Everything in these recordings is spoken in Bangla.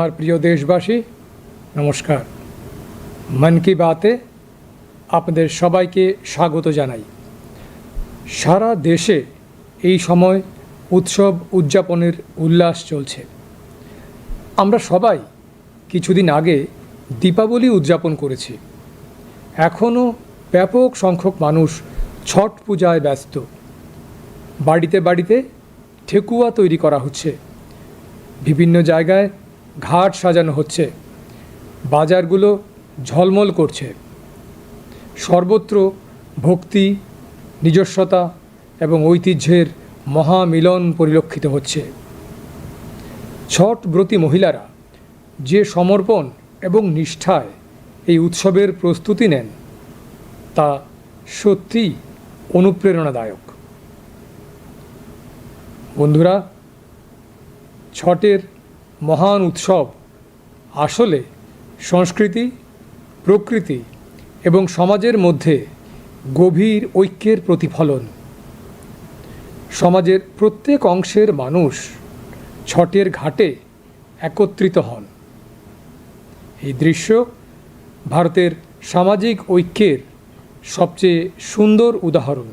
আমার প্রিয় দেশবাসী, নমস্কার। মন কি বাতে আপনাদের সবাইকে স্বাগত জানাই। সারা দেশে এই সময় উৎসব উদযাপনের উল্লাস চলছে। আমরা সবাই কিছুদিন আগে দীপাবলি উদযাপন করেছি। এখনও ব্যাপক সংখ্যক মানুষ ছট পূজায় ব্যস্ত। বাড়িতে বাড়িতে ঠেকুয়া তৈরি করা হচ্ছে, বিভিন্ন জায়গায় ঘাট সাজানো হচ্ছে, বাজারগুলো ঝলমল করছে। সর্বত্র ভক্তি, নিজস্বতা এবং ঐতিহ্যের মহামিলন পরিলক্ষিত হচ্ছে। ছট ব্রতী মহিলারা যে সমর্পণ এবং নিষ্ঠায় এই উৎসবের প্রস্তুতি নেন, তা সত্যিই অনুপ্রেরণাদায়ক। বন্ধুরা, ছটের মহান উৎসব আসলে সংস্কৃতি, প্রকৃতি এবং সমাজের মধ্যে গভীর ঐক্যের প্রতিফলন। সমাজের প্রত্যেক অংশের মানুষ ছটের ঘাটে একত্রিত হন। এই দৃশ্য ভারতের সামাজিক ঐক্যের সবচেয়ে সুন্দর উদাহরণ।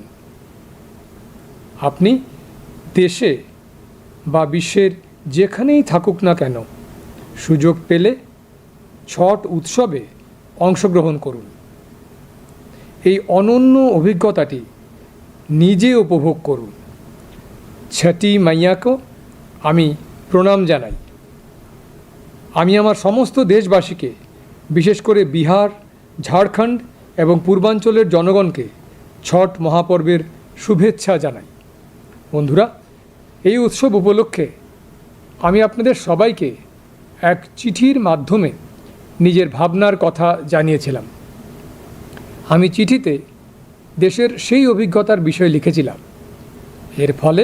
আপনি দেশে বা বিশ্বের যেখানেই থাকুক না কেন, সুযোগ পেলে ছট উৎসবে অংশগ্রহণ করুন। এই অনন্য অভিজ্ঞতাটি নিজে উপভোগ করুন। ছটি মাইয়াকে আমি প্রণাম জানাই। আমি আমার সমস্ত দেশবাসীকে, বিশেষ করে বিহার, ঝাড়খণ্ড এবং পূর্বাঞ্চলের জনগণকে ছট মহাপর্বের শুভেচ্ছা জানাই। বন্ধুরা, এই উৎসব উপলক্ষে আমি আপনাদের সবাইকে এক চিঠির মাধ্যমে নিজের ভাবনার কথা জানিয়েছিলাম। আমি চিঠিতে দেশের সেই অভিজ্ঞতার বিষয় লিখেছিলাম। এর ফলে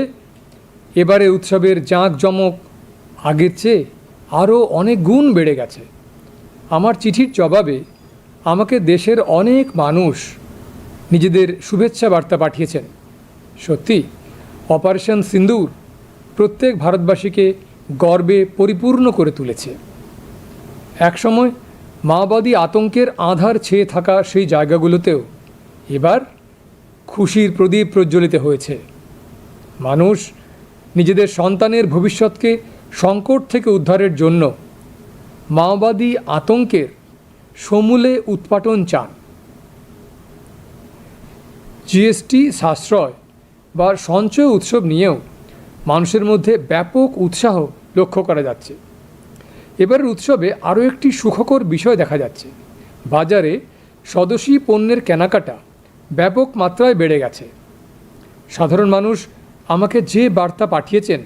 এবারে উৎসবের জাঁকজমক আগের চেয়ে আরও অনেক গুণ বেড়ে গেছে। আমার চিঠির জবাবে আমাকে দেশের অনেক মানুষ নিজেদের শুভেচ্ছা বার্তা পাঠিয়েছেন। সত্যি, অপারেশন সিন্দুর প্রত্যেক ভারতবাসীকে গর্বে পরিপূর্ণ করে তুলেছে। একসময় মাওবাদী আতঙ্কের আঁধার ছেয়ে থাকা সেই জায়গাগুলোতেও এবার খুশির প্রদীপ প্রজ্বলিত হয়েছে। মানুষ নিজেদের সন্তানের ভবিষ্যৎকে সংকট থেকে উদ্ধারের জন্য মাওবাদী আতঙ্কের সমূলে উৎপাটন চান। জিএসটি সাশ্রয় বা সঞ্চয় উৎসব নিয়েও মানুষের মধ্যে ব্যাপক উৎসাহ লক্ষ্য করা যাচ্ছে। এবারের উৎসবে আরও একটি সুখকর বিষয় দেখা যাচ্ছে। বাজারে স্বদেশী পণ্যের কেনাকাটা ব্যাপক মাত্রায় বেড়ে গেছে। সাধারণ মানুষ আমাকে যে বার্তা পাঠিয়েছেন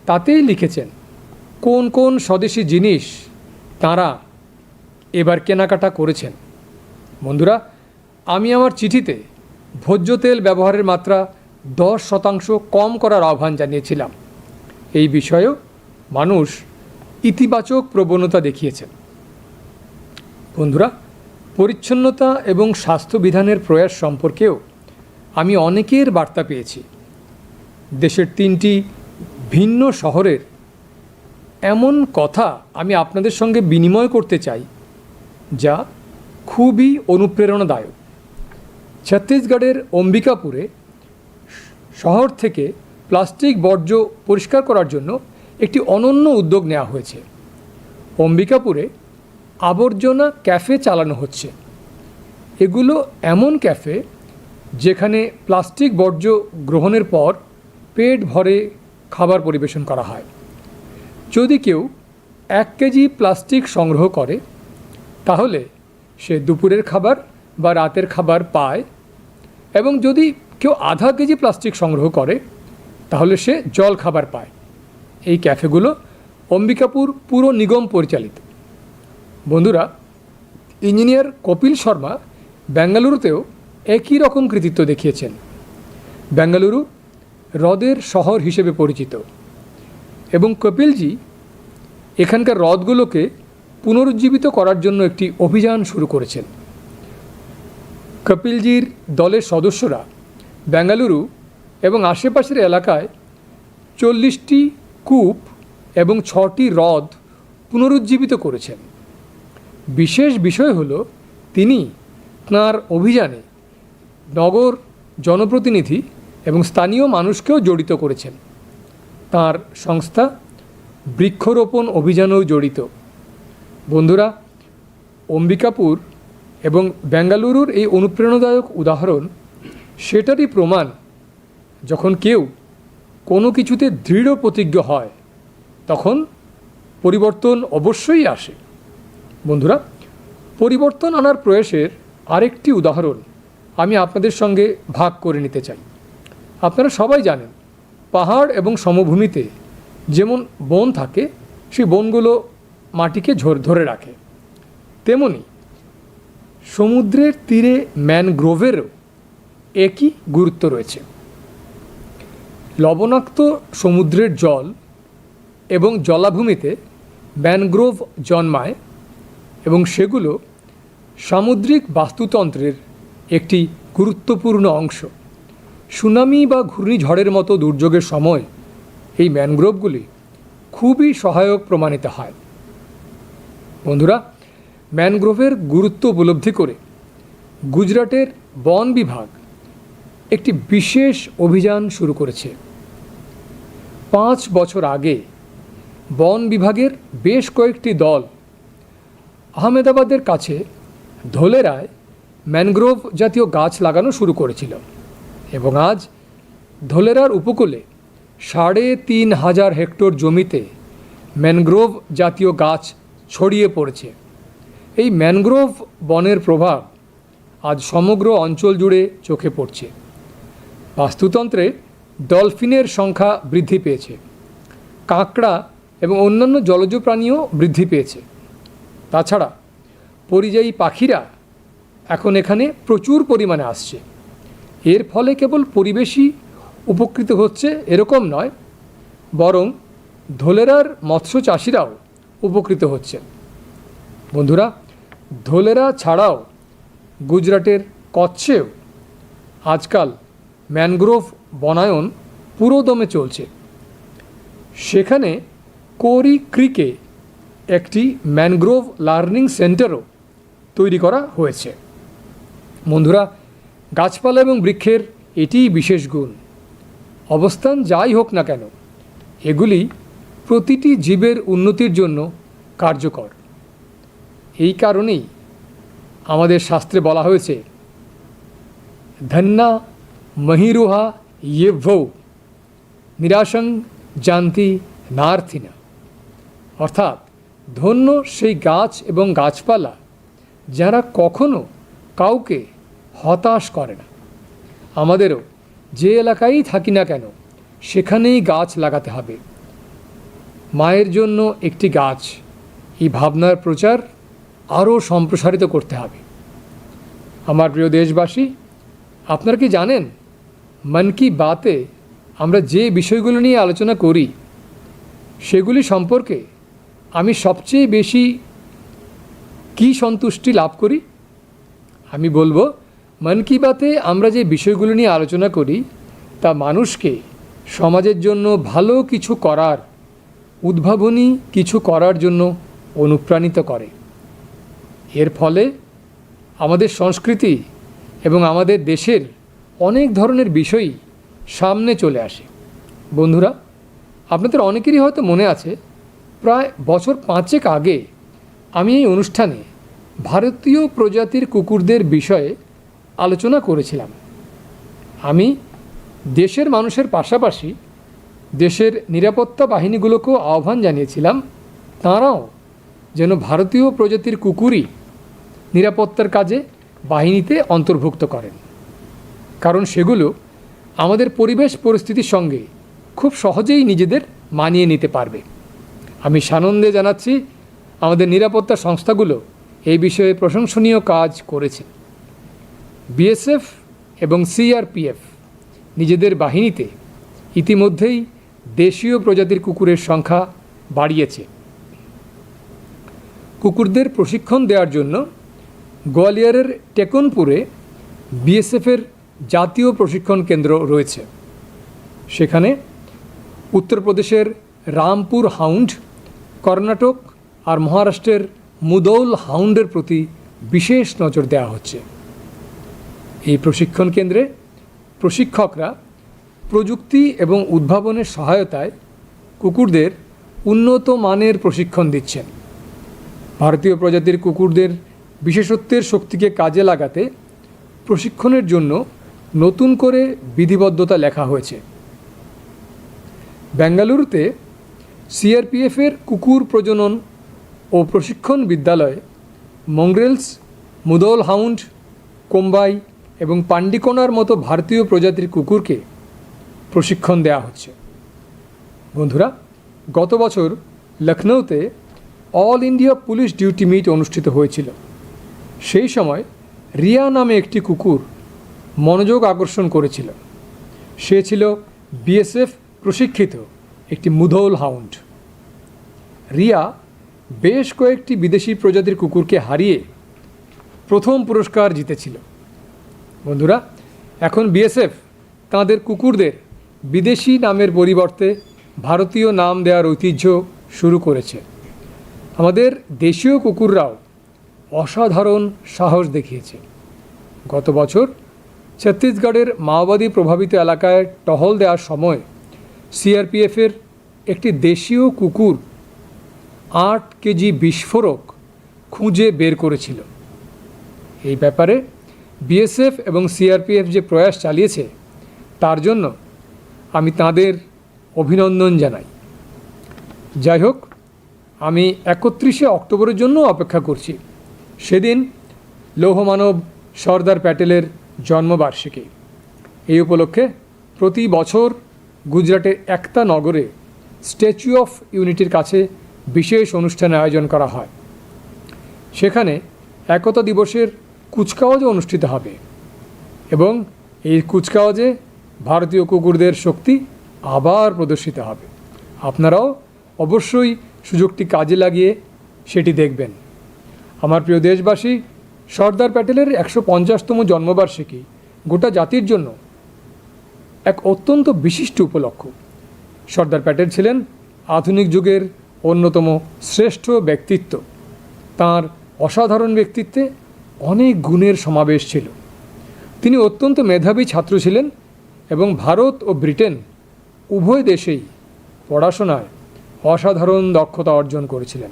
তাতেই লিখেছেন কোন কোন স্বদেশী জিনিস তাঁরা এবার কেনাকাটা করেছেন। বন্ধুরা, আমি আমার চিঠিতে ভোজ্য তেল ব্যবহারের মাত্রা 10% কম করার আহ্বান জানিয়েছিলাম। এই বিষয়েও মানুষ ইতিবাচক প্রবণতা দেখিয়েছেন। বন্ধুরা, পরিচ্ছন্নতা এবং স্বাস্থ্যবিধানের প্রয়াস সম্পর্কেও আমি অনেকের বার্তা পেয়েছি। দেশের 3টি ভিন্ন শহরের এমন কথা আমি আপনাদের সঙ্গে বিনিময় করতে চাই, যা খুবই অনুপ্রেরণাদায়ক। ছত্তিশগড়ের অম্বিকাপুরে শহর থেকে প্লাস্টিক বর্জ্য পরিষ্কার করার জন্য একটি অনন্য উদ্যোগ নেওয়া হয়েছে। অম্বিকাপুরে আবর্জনা ক্যাফে চালানো হচ্ছে। এগুলো এমন ক্যাফে যেখানে প্লাস্টিক বর্জ্য গ্রহণের পর পেট ভরে খাবার পরিবেশন করা হয়। যদি কেউ 1 কেজি প্লাস্টিক সংগ্রহ করে, তাহলে সে দুপুরের খাবার বা রাতের খাবার পায়, এবং যদি কেউ আধা কেজি প্লাস্টিক সংগ্রহ করে, তাহলে সে জল খাবার পায়। এই ক্যাফেগুলো অম্বিকাপুর পুর নিগম পরিচালিত। বন্ধুরা, ইঞ্জিনিয়ার কপিল শর্মা বেঙ্গালুরুতেও একই রকম কৃতিত্ব দেখিয়েছেন। বেঙ্গালুরু হ্রদের শহর হিসেবে পরিচিত, এবং কপিলজি এখানকার হ্রদগুলোকে পুনরুজ্জীবিত করার জন্য একটি অভিযান শুরু করেছেন। কপিলজির দলের সদস্যরা বেঙ্গালুরু এবং আশেপাশের এলাকায় 40টি কূপ এবং 6টি হ্রদ পুনরুজ্জীবিত করেছেন। বিশেষ বিষয় হলো তিনি তাঁর অভিযানে নগর জনপ্রতিনিধি এবং স্থানীয় মানুষকেও জড়িত করেছেন। তাঁর সংস্থা বৃক্ষরোপণ অভিযানেও জড়িত। বন্ধুরা, অম্বিকাপুর এবং বেঙ্গালুরুর এই অনুপ্রেরণাদায়ক উদাহরণ সেটারই প্রমাণ, যখন কেউ কোনো কিছুতে দৃঢ় প্রতিজ্ঞ হয় তখন পরিবর্তন অবশ্যই আসে। বন্ধুরা, পরিবর্তন আনার প্রয়াসের আরেকটি উদাহরণ আমি আপনাদের সঙ্গে ভাগ করে নিতে চাই। আপনারা সবাই জানেন, পাহাড় এবং সমভূমিতে যেমন বন থাকে, সেই বনগুলো মাটিকে ধরে রাখে, তেমনি সমুদ্রের তীরে ম্যানগ্রোভেরও একই গুরুত্ব রয়েছে। লবণাক্ত সমুদ্রের জল এবং জলাভূমিতে ম্যানগ্রোভ জন্মায় এবং সেগুলো সামুদ্রিক বাস্তুতন্ত্রের একটি গুরুত্বপূর্ণ অংশ। সুনামি বা ঘূর্ণিঝড়ের মতো দুর্যোগের সময় এই ম্যানগ্রোভগুলি খুবই সহায়ক প্রমাণিত হয়। বন্ধুরা, ম্যানগ্রোভের গুরুত্ব উপলব্ধি করে গুজরাটের বন বিভাগ একটি বিশেষ অভিযান শুরু করেছে। 5 বছর আগে বন বিভাগের বেশ কয়েকটি দল আহমেদাবাদের কাছে ধোলেরায় ম্যানগ্রোভ জাতীয় গাছ লাগানো শুরু করেছিল এবং আজ ধোলেরার উপকূলে 3,500 হেক্টর জমিতে ম্যানগ্রোভ জাতীয় গাছ ছড়িয়ে পড়েছে। এই ম্যানগ্রোভ বনের প্রভাব আজ সমগ্র অঞ্চল জুড়ে চোখে পড়ছে। বাস্তুতন্ত্রে ডলফিনের সংখ্যা বৃদ্ধি পেয়েছে, কাঁকড়া এবং অন্যান্য জলজ প্রাণীও বৃদ্ধি পেয়েছে। তাছাড়া পরিযায়ী পাখিরা এখন এখানে প্রচুর পরিমাণে আসছে। এর ফলে কেবল পরিবেশই উপকৃত হচ্ছে এরকম নয়, বরং ধোলেরার মৎস্য চাষিরাও উপকৃত হচ্ছে। বন্ধুরা, ধোলেরা ছাড়াও গুজরাটের কচ্ছেও আজকাল ম্যানগ্রোভ বনায়ন পুরোদমে চলছে। সেখানে কোরি ক্রিকে একটি ম্যানগ্রোভ লার্নিং সেন্টারও তৈরি করা হয়েছে। বন্ধুরা, গাছপালা এবং বৃক্ষের এটিই বিশেষ গুণ। অবস্থান যাই হোক না কেন, এগুলি প্রতিটি জীবের উন্নতির জন্য কার্যকর। এই কারণেই আমাদের শাস্ত্রে বলা হয়েছে, ধন্যা মহিরুহা ইয়ে ভৌ নিরাসং জান্তি নার্থিনা। অর্থাৎ ধন্য সেই গাছ এবং গাছপালা যারা কখনো কাউকে হতাশ করে না। আমাদেরও যে এলাকায় থাকি না কেন সেখানেই গাছ লাগাতে হবে। মায়ের জন্য একটি গাছ, এই ভাবনার প্রচার আরও সম্প্রসারিত করতে হবে। আমার প্রিয় দেশবাসী, আপনারা কি জানেন, মন কি বাতে আমরা যে বিষয়গুলো নিয়ে আলোচনা করি সেগুলি সম্পর্কে আমি সবচেয়ে বেশি কি সন্তুষ্টি লাভ করি? আমি বলবো, মন কি বাতে আমরা যে বিষয়গুলো নিয়ে আলোচনা করি তা মানুষকে সমাজের জন্য ভালো কিছু করার, উদ্ভাবনী কিছু করার জন্য অনুপ্রাণিত করে। এর ফলে আমাদের সংস্কৃতি এবং আমাদের দেশের অনেক ধরনের বিষয়ই সামনে চলে আসে। বন্ধুরা, আপনাদের অনেকেরই হয়তো মনে আছে, প্রায় বছর 5 আগে আমি এই অনুষ্ঠানে ভারতীয় প্রজাতির কুকুরদের বিষয়ে আলোচনা করেছিলাম। আমি দেশের মানুষের পাশাপাশি দেশের নিরাপত্তা বাহিনীগুলোকেও আহ্বান জানিয়েছিলাম, তাঁরাও যেন ভারতীয় প্রজাতির কুকুরই নিরাপত্তার কাজে বাহিনীতে অন্তর্ভুক্ত করেন, কারণ সেগুলো আমাদের পরিবেশ পরিস্থিতির সঙ্গে খুব সহজেই নিজেদের মানিয়ে নিতে পারবে। আমি সানন্দে জানাচ্ছি, আমাদের নিরাপত্তা সংস্থাগুলো এই বিষয়ে প্রশংসনীয় কাজ করেছে। বিএসএফ এবং সিআরপিএফ নিজেদের বাহিনীতে ইতিমধ্যেই দেশীয় প্রজাতির কুকুরের সংখ্যা বাড়িয়েছে। কুকুরদের প্রশিক্ষণ দেওয়ার জন্য গোয়ালিয়রের টেকনপুরে বিএসএফের জাতীয় প্রশিক্ষণ কেন্দ্র রয়েছে। সেখানে উত্তরপ্রদেশের রামপুর হাউন্ড, কর্ণাটক আর মহারাষ্ট্রের মুদৌল হাউন্ডের প্রতি বিশেষ নজর দেওয়া হচ্ছে। এই প্রশিক্ষণ কেন্দ্রে প্রশিক্ষকরা প্রযুক্তি এবং উদ্ভাবনের সহায়তায় কুকুরদের উন্নত মানের প্রশিক্ষণ দিচ্ছেন। ভারতীয় প্রজাতির কুকুরদের বিশেষত্বের শক্তিকে কাজে লাগাতে প্রশিক্ষণের জন্য নতুন করে বিধিবদ্ধতা লেখা হয়েছে। বেঙ্গালুরুতে সিআরপিএফের কুকুর প্রজনন ও প্রশিক্ষণ বিদ্যালয়ে মংগ্রেলস, মুদৌল হাউন্ড, কোম্বাই এবং পান্ডিকোনার মতো ভারতীয় প্রজাতির কুকুরকে প্রশিক্ষণ দেওয়া হচ্ছে। বন্ধুরা, গত বছর লখনৌতে All India Police Duty Meet অনুষ্ঠিত হয়েছিল। সেই সময় রিয়া নামে একটি কুকুর মনোযোগ আকর্ষণ করেছিল। সে ছিল বিএসএফ প্রশিক্ষিত একটি মুদৌল হাউন্ড। রিয়া বেশ কয়েকটি বিদেশি প্রজাতির কুকুরকে হারিয়ে প্রথম পুরস্কার জিতেছিল। বন্ধুরা, এখন বিএসএফ তাঁদের কুকুরদের বিদেশি নামের পরিবর্তে ভারতীয় নাম দেওয়ার ঐতিহ্য শুরু করেছে। আমাদের দেশীয় কুকুররাও অসাধারণ সাহস দেখিয়েছে। গত বছর ছত্তিশগড়ের মাওবাদী প্রভাবিত এলাকায় টহল দেওয়ার সময় সিআরপিএফের একটি দেশীয় কুকুর 8 কেজি বিস্ফোরক খুঁজে বের করেছিল। এই ব্যাপারে বিএসএফ এবং সিআরপিএফ যে প্রয়াস চালিয়েছে তার জন্য আমি তাদের অভিনন্দন জানাই। যাই হোক, আমি 31শে অক্টোবরের জন্য অপেক্ষা করছি। সেদিন লৌহমানব সর্দার প্যাটেলের জন্মবার্ষিকী। এই উপলক্ষে প্রতি বছর গুজরাটের একতা নগরে স্ট্যাচু অফ ইউনিটির কাছে বিশেষ অনুষ্ঠানের আয়োজন করা হয়। সেখানে একতা দিবসের কুচকাওয়াজও অনুষ্ঠিত হবে এবং এই কুচকাওয়াজে ভারতীয় কুকুরদের শক্তি আবার প্রদর্শিত হবে। আপনারাও অবশ্যই সুযোগটি কাজে লাগিয়ে সেটি দেখবেন। আমার প্রিয় দেশবাসী, সর্দার প্যাটেলের 150তম জন্মবার্ষিকী গোটা জাতির জন্য এক অত্যন্ত বিশিষ্ট উপলক্ষ। সর্দার প্যাটেল ছিলেন আধুনিক যুগের অন্যতম শ্রেষ্ঠ ব্যক্তিত্ব। তাঁর অসাধারণ ব্যক্তিত্বে অনেক গুণের সমাবেশ ছিল। তিনি অত্যন্ত মেধাবী ছাত্র ছিলেন এবং ভারত ও ব্রিটেন উভয় দেশেই পড়াশোনায় অসাধারণ দক্ষতা অর্জন করেছিলেন।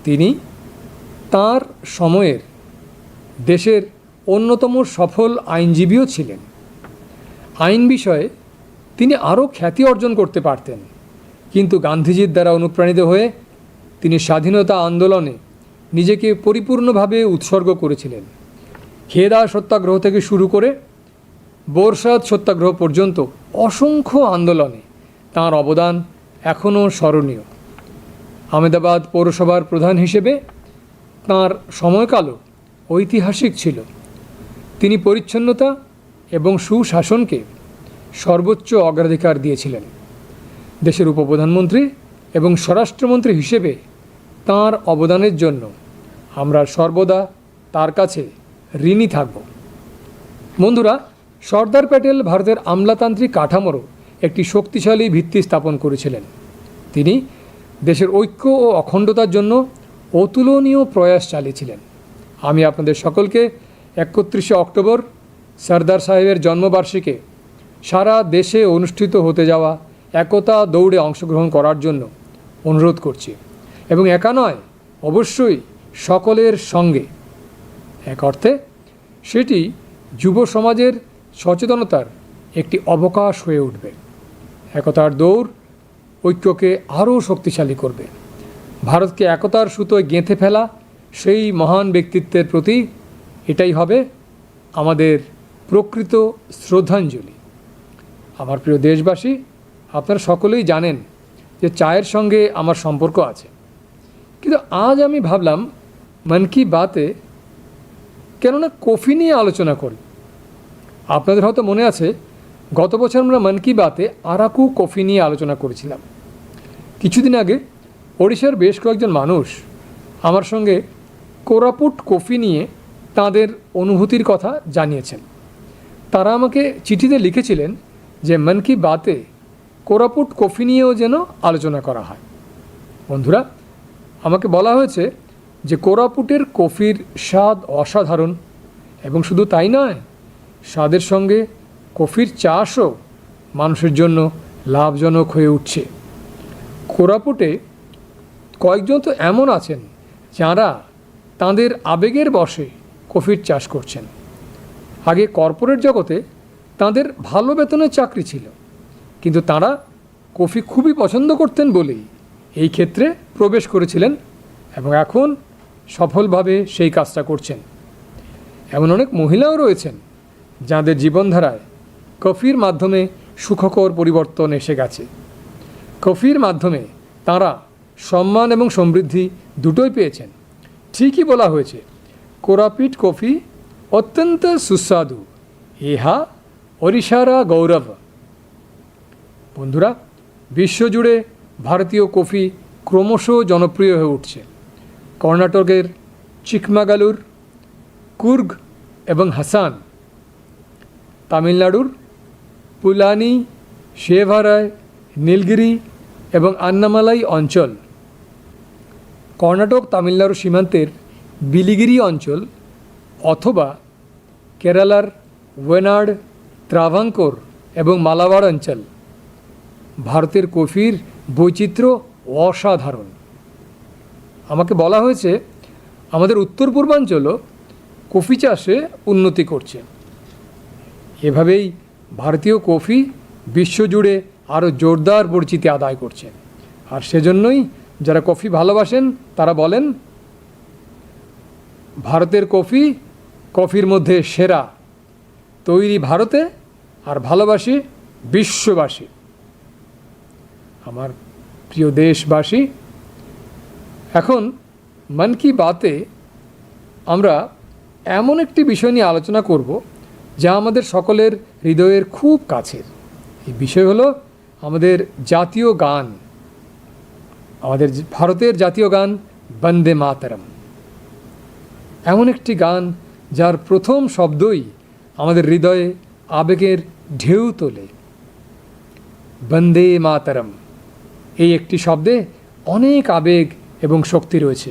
তিনি তাঁর সময়ের দেশের অন্যতম সফল আইনজীবীও ছিলেন। আইন বিষয়ে তিনি আরও খ্যাতি অর্জন করতে পারতেন, কিন্তু গান্ধীজির দ্বারা অনুপ্রাণিত হয়ে তিনি স্বাধীনতা আন্দোলনে নিজেকে পরিপূর্ণভাবে উৎসর্গ করেছিলেন। খেদা সত্যাগ্রহ থেকে শুরু করে বোরসাদ সত্যাগ্রহ পর্যন্ত অসংখ্য আন্দোলনে তাঁর অবদান এখনও স্মরণীয়। আহমেদাবাদ পৌরসভার প্রধান হিসেবে তাঁর সময়কালও ঐতিহাসিক ছিল। তিনি পরিচ্ছন্নতা এবং সুশাসনকে সর্বোচ্চ অগ্রাধিকার দিয়েছিলেন। দেশের উপপ্রধানমন্ত্রী এবং স্বরাষ্ট্রমন্ত্রী হিসেবে তাঁর অবদানের জন্য আমরা সর্বদা তার কাছে ঋণী থাকব। বন্ধুরা, সর্দার প্যাটেল ভারতের আমলাতান্ত্রিক কাঠামোরও একটি শক্তিশালী ভিত্তি স্থাপন করেছিলেন। তিনি দেশের ঐক্য ও অখণ্ডতার জন্য অতুলনীয় প্রয়াস চালিয়েছিলেন। আমি আপনাদের সকলকে 31শে অক্টোবর সর্দার সাহেবের জন্মবার্ষিকী সারা দেশে অনুষ্ঠিত হতে যাওয়া একতা দৌড়ে অংশগ্রহণ করার জন্য অনুরোধ করছি এবং একা নয়, অবশ্যই সকলের সঙ্গে। এক অর্থে সেটি যুব সমাজের সচেতনতার একটি অবকাশ হয়ে উঠবে। একতার দৌড় ঐক্যকে আরও শক্তিশালী করবে। ভারতকে একতার সুতোয় গেঁথে ফেলা সেই মহান ব্যক্তিত্বের প্রতি এটাই হবে আমাদের প্রকৃত শ্রদ্ধাঞ্জলি। আমার প্রিয় দেশবাসী, আপনারা সকলেই জানেন যে চায়ের সঙ্গে আমার সম্পর্ক আছে, কিন্তু আজ আমি ভাবলাম মন কি বাতে কেননা কফি নিয়ে আলোচনা করি। আপনাদের হয়তো মনে আছে, গত বছর আমরা মন কি বাতে আরাকু কফি নিয়ে আলোচনা করেছিলাম। কিছুদিন আগে ওড়িশার বেশ কয়েকজন মানুষ আমার সঙ্গে কোরাপুট কফি নিয়ে তাদের অনুভূতির কথা জানিয়েছেন। তারা আমাকে চিঠিতে লিখেছিলেন যে মন কি বাতে কোরাপুট কফি নিয়েও যেন আলোচনা করা হয়। বন্ধুরা, আমাকে বলা হয়েছে যে কোরাপুটের কফির স্বাদ অসাধারণ, এবং শুধু তাই নয়, স্বাদের সঙ্গে কফির চাষও মানুষের জন্য লাভজনক হয়ে উঠছে। কোরাপুটে কয়েকজন তো এমন আছেন যাঁরা তাঁদের আবেগের বশে কফির চাষ করছেন। আগে কর্পোরেট জগতে তাঁদের ভালো বেতনের চাকরি ছিল, কিন্তু তাঁরা কফি খুবই পছন্দ করতেন বলেই এই ক্ষেত্রে প্রবেশ করেছিলেন এবং এখন সফলভাবে সেই কাজটা করছেন। এমন অনেক মহিলাও রয়েছেন যাঁদের জীবনধারায় কফির মাধ্যমে সুখকর পরিবর্তন এসে গেছে। কফির মাধ্যমে তাঁরা সম্মান এবং সমৃদ্ধি দুটোই পেয়েছেন। ঠিকই বলা হয়েছে, কোরাপুট কফি অত্যন্ত সুস্বাদু, ইহা ওড়িশারা গৌরব। বন্ধুরা, বিশ্বজুড়ে ভারতীয় কফি ক্রমশ জনপ্রিয় হয়ে উঠছে। কর্ণাটকের চিকমাগালুর, কুর্গ এবং হাসান, তামিলনাড়ুর পুলানি, শেভারায়, নীলগিরি এবং আন্নামালাই অঞ্চল, কর্ণাটক তামিলনাড়ু সীমান্তের বিলিগিরি অঞ্চল অথবা কেরালার ওয়েনাড, ত্রাভাঙ্কোর এবং মালাবার অঞ্চল, ভারতের কফির বৈচিত্র্য অসাধারণ। আমাকে বলা হয়েছে আমাদের উত্তর পূর্বাঞ্চলও কফি চাষে উন্নতি করছে। এভাবেই ভারতীয় কফি বিশ্বজুড়ে আরও জোরদার পরিচিতি আদায় করছে। আর সেজন্যই যারা কফি ভালোবাসেন তারা বলেন, ভারতের কফি কফির মধ্যে সেরা, তৈরি ভারতে আর ভালোবাসি বিশ্ববাসী। আমার প্রিয় দেশবাসী, এখন মন কি বাতে আমরা এমন একটি বিষয় নিয়ে আলোচনা করব যা আমাদের সকলের হৃদয়ের খুব কাছের। এই বিষয় হলো আমাদের জাতীয় গান, আমাদের ভারতের জাতীয় গান বন্দে মাতরম। এমন একটি গান যার প্রথম শব্দই আমাদের হৃদয়ে আবেগের ঢেউ তোলে। বন্দে মাতরম, এই একটি শব্দে অনেক আবেগ এবং শক্তি রয়েছে।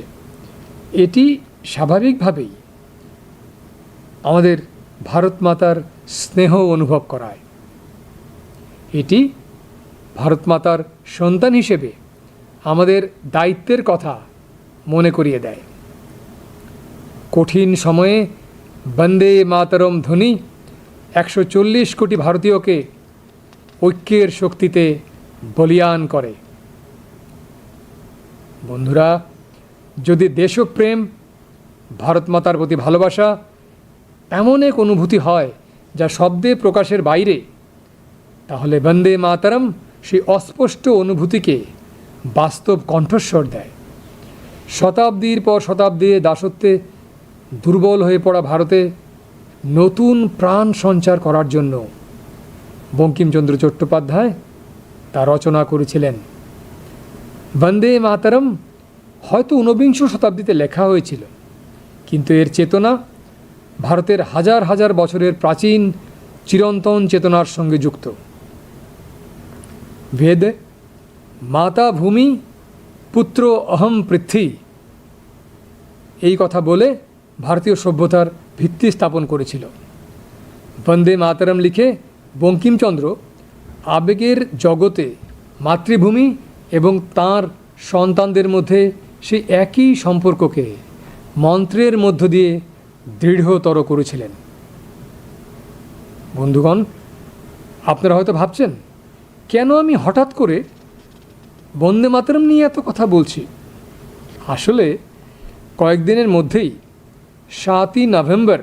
এটি স্বাভাবিকভাবেই আমাদের ভারত মাতার স্নেহ অনুভব করায়। এটি ভারত মাতার সন্তান হিসেবে আমাদের দায়িত্বের কথা মনে করিয়ে দেয়। কঠিন সময়ে বন্দে মাতরম ধ্বনি 140 কোটি ভারতীয়কে ঐক্যের শক্তিতে বলীয়ান করে। বন্ধুরা, যদি দেশপ্রেম, ভারত মাতার প্রতি ভালোবাসা এমন এক অনুভূতি হয় যা শব্দে প্রকাশের বাইরে, তাহলে বন্দে মাতরম সেই অস্পষ্ট অনুভূতিকে বাস্তব কণ্ঠস্বর দেয়। শতাব্দীর পর শতাব্দী দাসত্বে দুর্বল হয়ে পড়া ভারতে নতুন প্রাণ সঞ্চার করার জন্য বঙ্কিমচন্দ্র চট্টোপাধ্যায় তা রচনা করেছিলেন। বন্দে মাতরম হয়তো ঊনবিংশ শতাব্দীতে লেখা হয়েছিল, কিন্তু এর চেতনা ভারতের হাজার হাজার বছরের প্রাচীন চিরন্তন চেতনার সঙ্গে যুক্ত। বেদ মাতা ভূমি পুত্র অহম পৃথ্বী, এই কথা বলে ভারতীয় সভ্যতার ভিত্তি স্থাপন করেছিল। বন্দে মাতরম লিখে বঙ্কিমচন্দ্র আবেগের জগতে মাতৃভূমি এবং তাঁর সন্তানদের মধ্যে সেই একই সম্পর্ককে মন্ত্রের মধ্য দিয়ে দৃঢ়তর করেছিলেন। বন্ধুগণ, আপনারা হয়তো ভাবছেন কেন আমি হঠাৎ করে বন্দে মাতরম নিয়ে এত কথা বলছি। আসলে কয়েকদিনের মধ্যেই 7ই নভেম্বর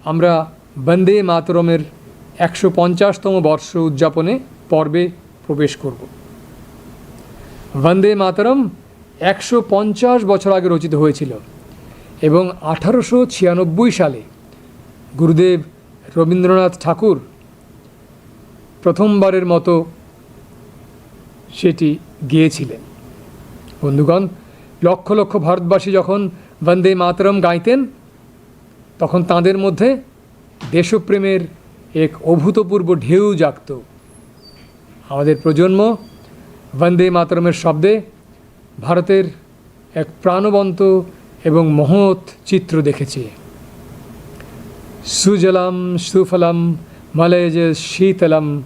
আমরা বন্দে মাতরমের 150তম বর্ষ উদযাপনে পর্বে প্রবেশ করব। বন্দে মাতরম 150 বছর আগে রচিত হয়েছিল এবং 1896 সালে গুরুদেব রবীন্দ্রনাথ ঠাকুর প্রথমবারের মতো সেটি গেয়েছিলেন। বন্ধুগণ, লক্ষ লক্ষ ভারতবাসী যখন বন্দে মাতরম গাইতেন, তখন তাঁদের মধ্যে দেশপ্রেমের এক অভূতপূর্ব ঢেউ জাগত। আমাদের প্রজন্ম বন্দে মাতরমের শব্দে ভারতের এক প্রাণবন্ত এবং মহৎ চিত্র দেখেছি। সুজলাম সুফলম মলয়জ শীতলম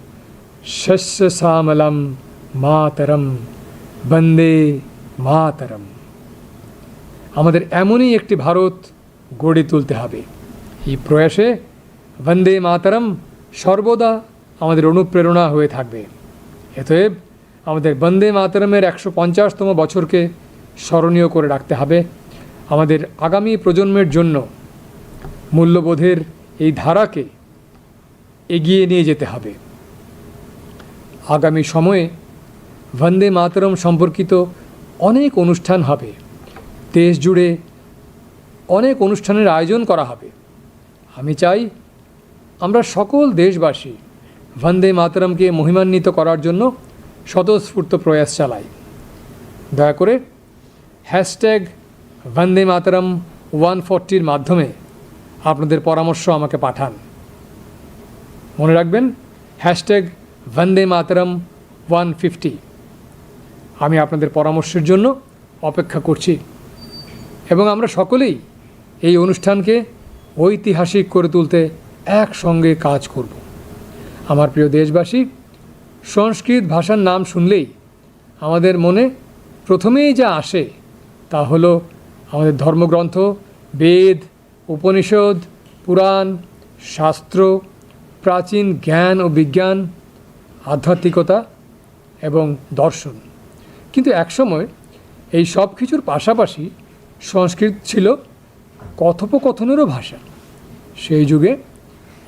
শস্য শ্যামলম মাতরম বন্দে মাতরম। আমাদের এমনই একটি ভারত গড়ে তুলতে হবে। এই প্রয়াসে বন্দে মাতরম সর্বদা আমাদের অনুপ্রেরণা হয়ে থাকবে। অতএব আমাদের বন্দে মাতরমের 150তম বছরকে স্মরণীয় করে রাখতে হবে। আমাদের আগামী প্রজন্মের জন্য মূল্যবোধের এই ধারাকে এগিয়ে নিয়ে যেতে হবে। আগামী সময়ে বন্দে মাতরম সম্পর্কিত অনেক অনুষ্ঠান হবে। দেশ জুড়ে অনেক অনুষ্ঠানের আয়োজন করা হবে। আমি চাই আমরা সকল দেশবাসী বন্দে মাতরমকে মহিমান্বিত করার জন্য স্বতঃস্ফূর্ত প্রয়াস চালাই। দয়া করে হ্যাশট্যাগ বন্দে মাতরম 140 মাধ্যমে আপনাদের পরামর্শ আমাকে পাঠান। মনে রাখবেন হ্যাশট্যাগ বন্দে মাতরম 150। আমি আপনাদের পরামর্শের জন্য অপেক্ষা করছি এবং আমরা সকলেই এই অনুষ্ঠানকে ঐতিহাসিক করে তুলতে একসঙ্গে কাজ করব। আমার প্রিয় দেশবাসী, সংস্কৃত ভাষার নাম শুনলেই আমাদের মনে প্রথমেই যা আসে তা হলো আমাদের ধর্মগ্রন্থ, বেদ, উপনিষদ, পুরাণ, শাস্ত্র, প্রাচীন জ্ঞান ও বিজ্ঞান, আধ্যাত্মিকতা এবং দর্শন। কিন্তু একসময় এই সব কিছুর পাশাপাশি সংস্কৃত ছিল কথোপকথনেরও ভাষা। সেই যুগে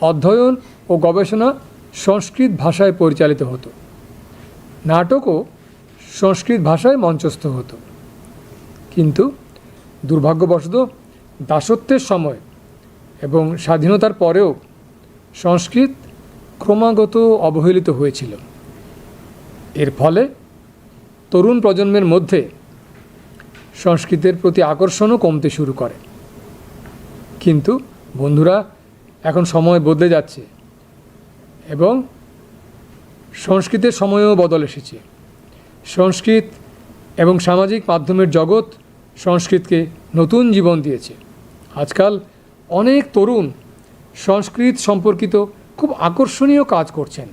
অধ্যয়ন ও গবেষণা সংস্কৃত ভাষায় পরিচালিত হতো। নাটকও সংস্কৃত ভাষায় মঞ্চস্থ হতো। কিন্তু দুর্ভাগ্যবশত দাসত্বের সময় এবং স্বাধীনতার পরেও সংস্কৃত ক্রমাগত অবহেলিত হয়েছিল। এর ফলে তরুণ প্রজন্মের মধ্যে সংস্কৃতের প্রতি আকর্ষণও কমতে শুরু করে। কিন্তু বন্ধুরা, এখন সময় বদলে যাচ্ছে এবং সংস্কৃতের সময়ও বদল এসেছে। সংস্কৃত এবং সামাজিক মাধ্যমের জগৎ সংস্কৃতকে নতুন জীবন দিয়েছে। আজকাল অনেক তরুণ সংস্কৃত সম্পর্কিত খুব আকর্ষণীয় কাজ করছেন।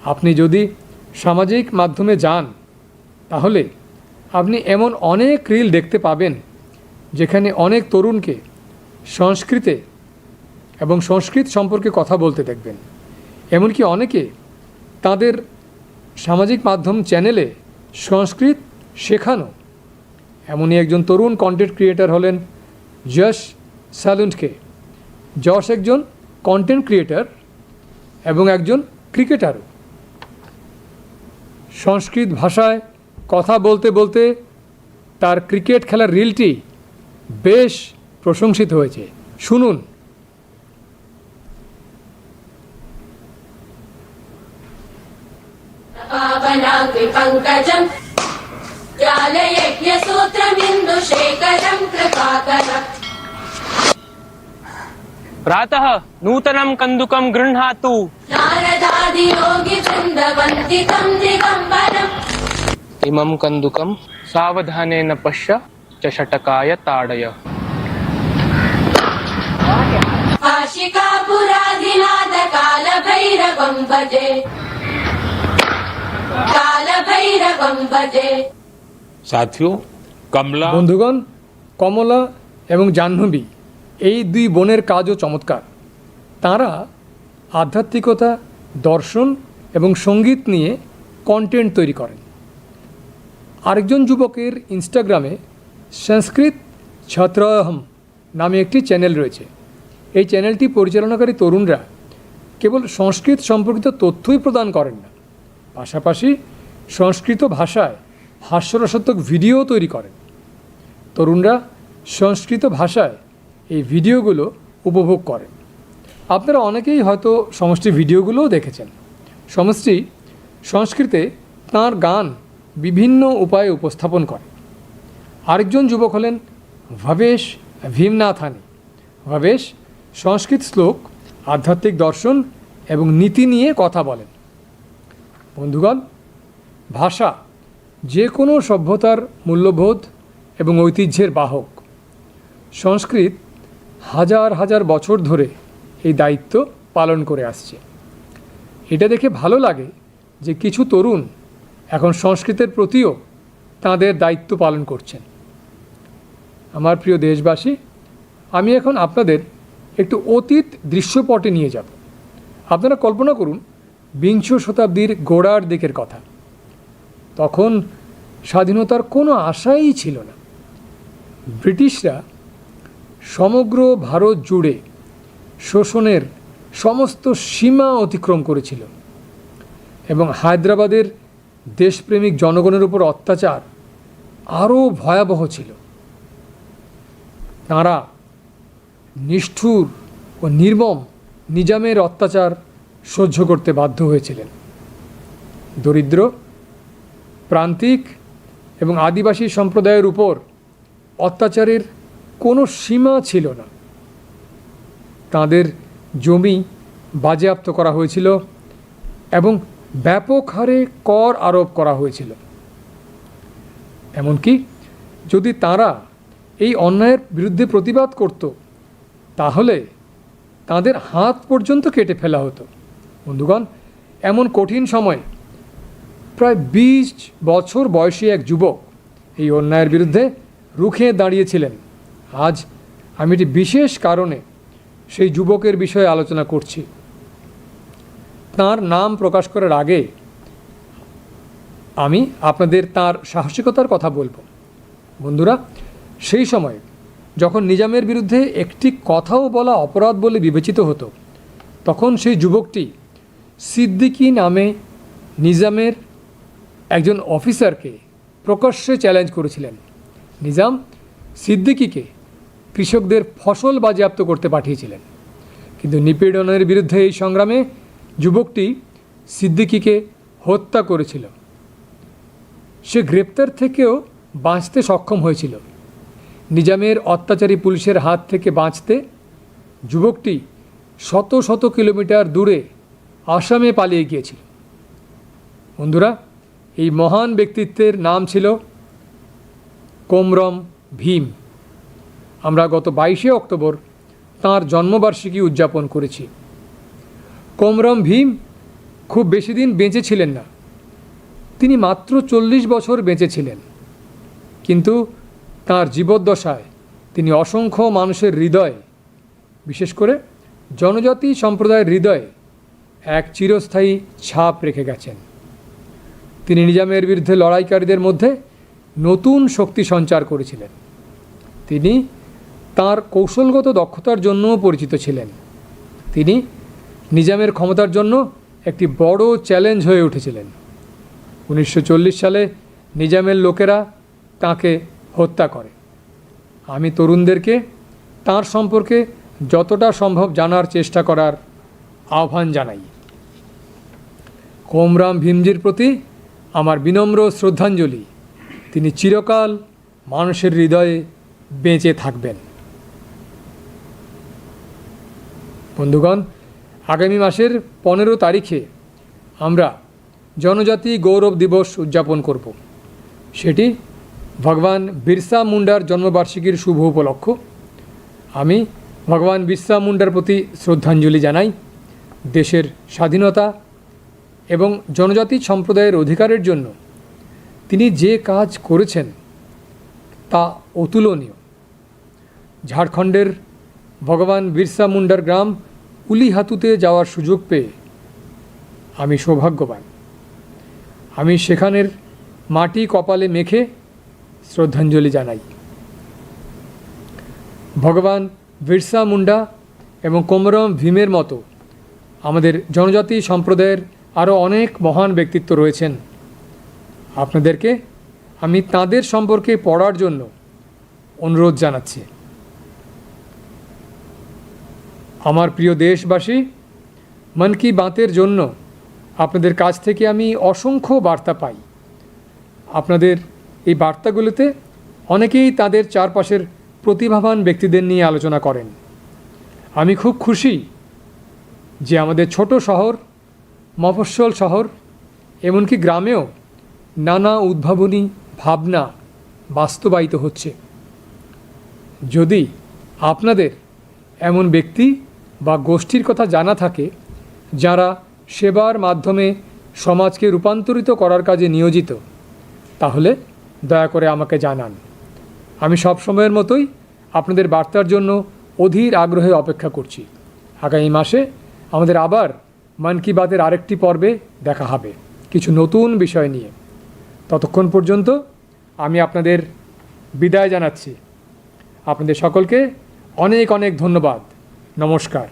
আপনি যদি সামাজিক মাধ্যমে যান তাহলে আপনি এমন অনেক রিল দেখতে পাবেন যেখানে অনেক তরুণকে সংস্কৃতে এবং সংস্কৃত সম্পর্কে কথা বলতে দেখবেন। এমনকি অনেকে তাদের সামাজিক মাধ্যম চ্যানেলে সংস্কৃত শেখানো। এমনই একজন তরুণ কন্টেন্ট ক্রিয়েটর হলেন যশ সালুন্টকে। যশ একজন কন্টেন্ট ক্রিয়েটর এবং একজন ক্রিকেটারও। সংস্কৃত ভাষায় কথা বলতে বলতে তার ক্রিকেট খেলার রিলটি বেশ প্রশংসিত হয়েছে। শুনুন। प्रातः नूतनं कन्दुकं गृह्णातु इमं कन्दुकं सावधानेन पश्य चषटकाय ताडय। काशिकापुराधिनाथ कालभैरवं भजे कालभैरवं भजे। साथियों, कमला বন্ধুগণ, কমলা এবং জাহ্নবী এই দুই বোনের কাজও চমৎকার। তারা আধ্যাত্মিকতা, দর্শন এবং সঙ্গীত নিয়ে কন্টেন্ট তৈরি করেন। আরেকজন যুবকের ইনস্টাগ্রামে সংস্কৃত ছত্রহম নামে একটি চ্যানেল রয়েছে। এই চ্যানেলটি পরিচালনাকারী তরুণরা কেবল সংস্কৃত সম্পর্কিত তথ্যই প্রদান করেন না, পাশাপাশি সংস্কৃত ভাষায় হাস্যরসাত্মক ভিডিও তৈরি করেন। তরুণরা সংস্কৃত ভাষায় এই ভিডিওগুলো উপভোগ করেন। আপনারা অনেকেই হয়তো সমষ্টি ভিডিওগুলোও দেখেছেন। সমষ্টি সংস্কৃতে তাঁর গান বিভিন্ন উপায়ে উপস্থাপন করে। আরেকজন যুবক হলেন ভবেশ ভীমনাথানি। ভবেশ সংস্কৃত শ্লোক, আধ্যাত্মিক দর্শন এবং নীতি নিয়ে কথা বলেন। বন্ধুগণ, ভাষা যে কোনো সভ্যতার মূল্যবোধ এবং ঐতিহ্যের বাহক। সংস্কৃত হাজার হাজার বছর ধরে এই দায়িত্ব পালন করে আসছে। এটা দেখে ভালো লাগে যে কিছু তরুণ এখন সংস্কৃতের প্রতিও তাঁদের দায়িত্ব পালন করছেন। আমার প্রিয় দেশবাসী, আমি এখন আপনাদের একটু অতীত দৃশ্যপটে নিয়ে যাব। আপনারা কল্পনা করুন বিংশ শতাব্দীর গোড়ার দিকের কথা। তখন স্বাধীনতার কোনো আশাই ছিল না। ব্রিটিশরা সমগ্র ভারত জুড়ে শোষণের সমস্ত সীমা অতিক্রম করেছিল এবং হায়দ্রাবাদের দেশপ্রেমিক জনগণের উপর অত্যাচার আরও ভয়াবহ ছিল। তাঁরা নিষ্ঠুর ও নির্মম নিজামের অত্যাচার সহ্য করতে বাধ্য হয়েছিলেন। দরিদ্র, প্রান্তিক এবং আদিবাসী সম্প্রদায়ের উপর অত্যাচারের কোনো সীমা ছিল না। তাদের জমি বাজেয়াপ্ত করা হয়েছিল এবং ব্যাপক হারে কর আরোপ করা হয়েছিল। এমনকি যদি তারা এই অন্যায়ের বিরুদ্ধে প্রতিবাদ করত, তাহলে তাদের হাত পর্যন্ত কেটে ফেলা হতো। বন্ধুগণ, এমন কঠিন সময়ে প্রায় 20 বছর বয়সী এক যুবক এই অন্যায়ের বিরুদ্ধে রুখে দাঁড়িয়েছিলেন। আজ আমি একটি বিশেষ কারণে সেই যুবকের বিষয়ে আলোচনা করছি। তার নাম প্রকাশ করার আগে আমি আপনাদের তার সাহসিকতার কথা বলবো। বন্ধুরা, সেই সময় যখন নিজামের বিরুদ্ধে একটি কথাও বলা অপরাধ বলে বিবেচিত হতো, তখন সেই যুবকটি সিদ্দিকী নামে নিজামের একজন অফিসারকে প্রকাশ্যে চ্যালেঞ্জ করেছিলেন। নিজাম সিদ্দিকীকে কৃষকদের ফসল বাজেয়াপ্ত করতে পাঠিয়েছিলেন, কিন্তু নিপীড়নের বিরুদ্ধে এই সংগ্রামে যুবকটি সিদ্দিকীকে হত্যা করেছিল। সে গ্রেপ্তার থেকেও বাঁচতে সক্ষম হয়েছিল। নিজামের অত্যাচারী পুলিশের হাত থেকে বাঁচতে যুবকটি শত শত কিলোমিটার দূরে আসামে পালিয়ে গিয়েছিল। বন্ধুরা, এই মহান ব্যক্তিত্বের নাম ছিল কোমরম ভীম। আমরা গত 22শে অক্টোবর তাঁর জন্মবার্ষিকী উদযাপন করেছি। কোমরম ভীম খুব বেশি দিন বেঁচে ছিলেন না। তিনি মাত্র 40 বছর বেঁচে ছিলেন, কিন্তু তাঁর জীবদ্দশায় তিনি অসংখ্য মানুষের হৃদয়ে, বিশেষ করে জনজাতি সম্প্রদায়ের হৃদয়ে এক চিরস্থায়ী ছাপ রেখে গেছেন। তিনি নিজামের বিরুদ্ধে লড়াইকারীদের মধ্যে নতুন শক্তি সঞ্চার করেছিলেন। তিনি তাঁর কৌশলগত দক্ষতার জন্যও পরিচিত ছিলেন। তিনি নিজামের ক্ষমতার জন্য একটি বড় চ্যালেঞ্জ হয়ে উঠেছিলেন। 1940 সালে নিজামের লোকেরা তাঁকে হত্যা করে। আমি তরুণদেরকে তাঁর সম্পর্কে যতটা সম্ভব জানার চেষ্টা করার আহ্বান জানাই। কোমরাম ভীমজির প্রতি আমার বিনম্র শ্রদ্ধাঞ্জলি। তিনি চিরকাল মানুষের হৃদয়ে বেঁচে থাকবেন। বন্ধুগণ, আগামী মাসের 15 তারিখে আমরা জনজাতি গৌরব দিবস উদযাপন করব। সেটি ভগবান বিরসা মুন্ডার জন্মবার্ষিকীর শুভ উপলক্ষ। আমি ভগবান বিরসা মুন্ডার প্রতি শ্রদ্ধাঞ্জলি জানাই। দেশের স্বাধীনতা এবং জনজাতি সম্প্রদায়ের অধিকারের জন্য তিনি যে কাজ করেছেন তা অতুলনীয়। ঝাড়খণ্ডের ভগবান বিরসা মুন্ডার গ্রাম উলিহাতুতে যাওয়ার সুযোগ পেয়ে আমি সৌভাগ্যবান। আমি সেখানের মাটি কপালে মেখে শ্রদ্ধাঞ্জলি জানাই। ভগবান বিরসা মুন্ডা এবং কোমরম ভীমের মতো আমাদের জনজাতি সম্প্রদায়ের আরও অনেক মহান ব্যক্তিত্ব রয়েছেন। আপনাদেরকে আমি তাঁদের সম্পর্কে পড়ার জন্য অনুরোধ জানাচ্ছি। আমার প্রিয় দেশবাসী, মন কি বাতের জন্য আপনাদের কাছ থেকে আমি অসংখ্য বার্তা পাই। আপনাদের এই বার্তাগুলোতে অনেকেই তাদের চারপাশের প্রতিভাবান ব্যক্তিদের নিয়ে আলোচনা করেন। আমি খুব খুশি যে আমাদের ছোট শহর, মফস্বল শহর, এমনকি গ্রামেও নানা উদ্ভাবনী ভাবনা বাস্তবায়িত হচ্ছে। যদি আপনাদের এমন ব্যক্তি বা গোষ্ঠীর কথা জানা থাকে যারা সেবার মাধ্যমে সমাজকে রূপান্তরিত করার কাজে নিয়োজিত, তাহলে দয়া করে আমাকে জানান। আমি সব সময়ের মতোই আপনাদের বার্তার জন্য অধীর আগ্রহে অপেক্ষা করছি। আগামী মাসে আমাদের আবার মন কি বাতের আরেকটি পর্বে দেখা হবে কিছু নতুন বিষয় নিয়ে। ততক্ষণ পর্যন্ত আমি আপনাদের বিদায় জানাচ্ছি। আপনাদের সকলকে অনেক অনেক ধন্যবাদ। নমস্কার।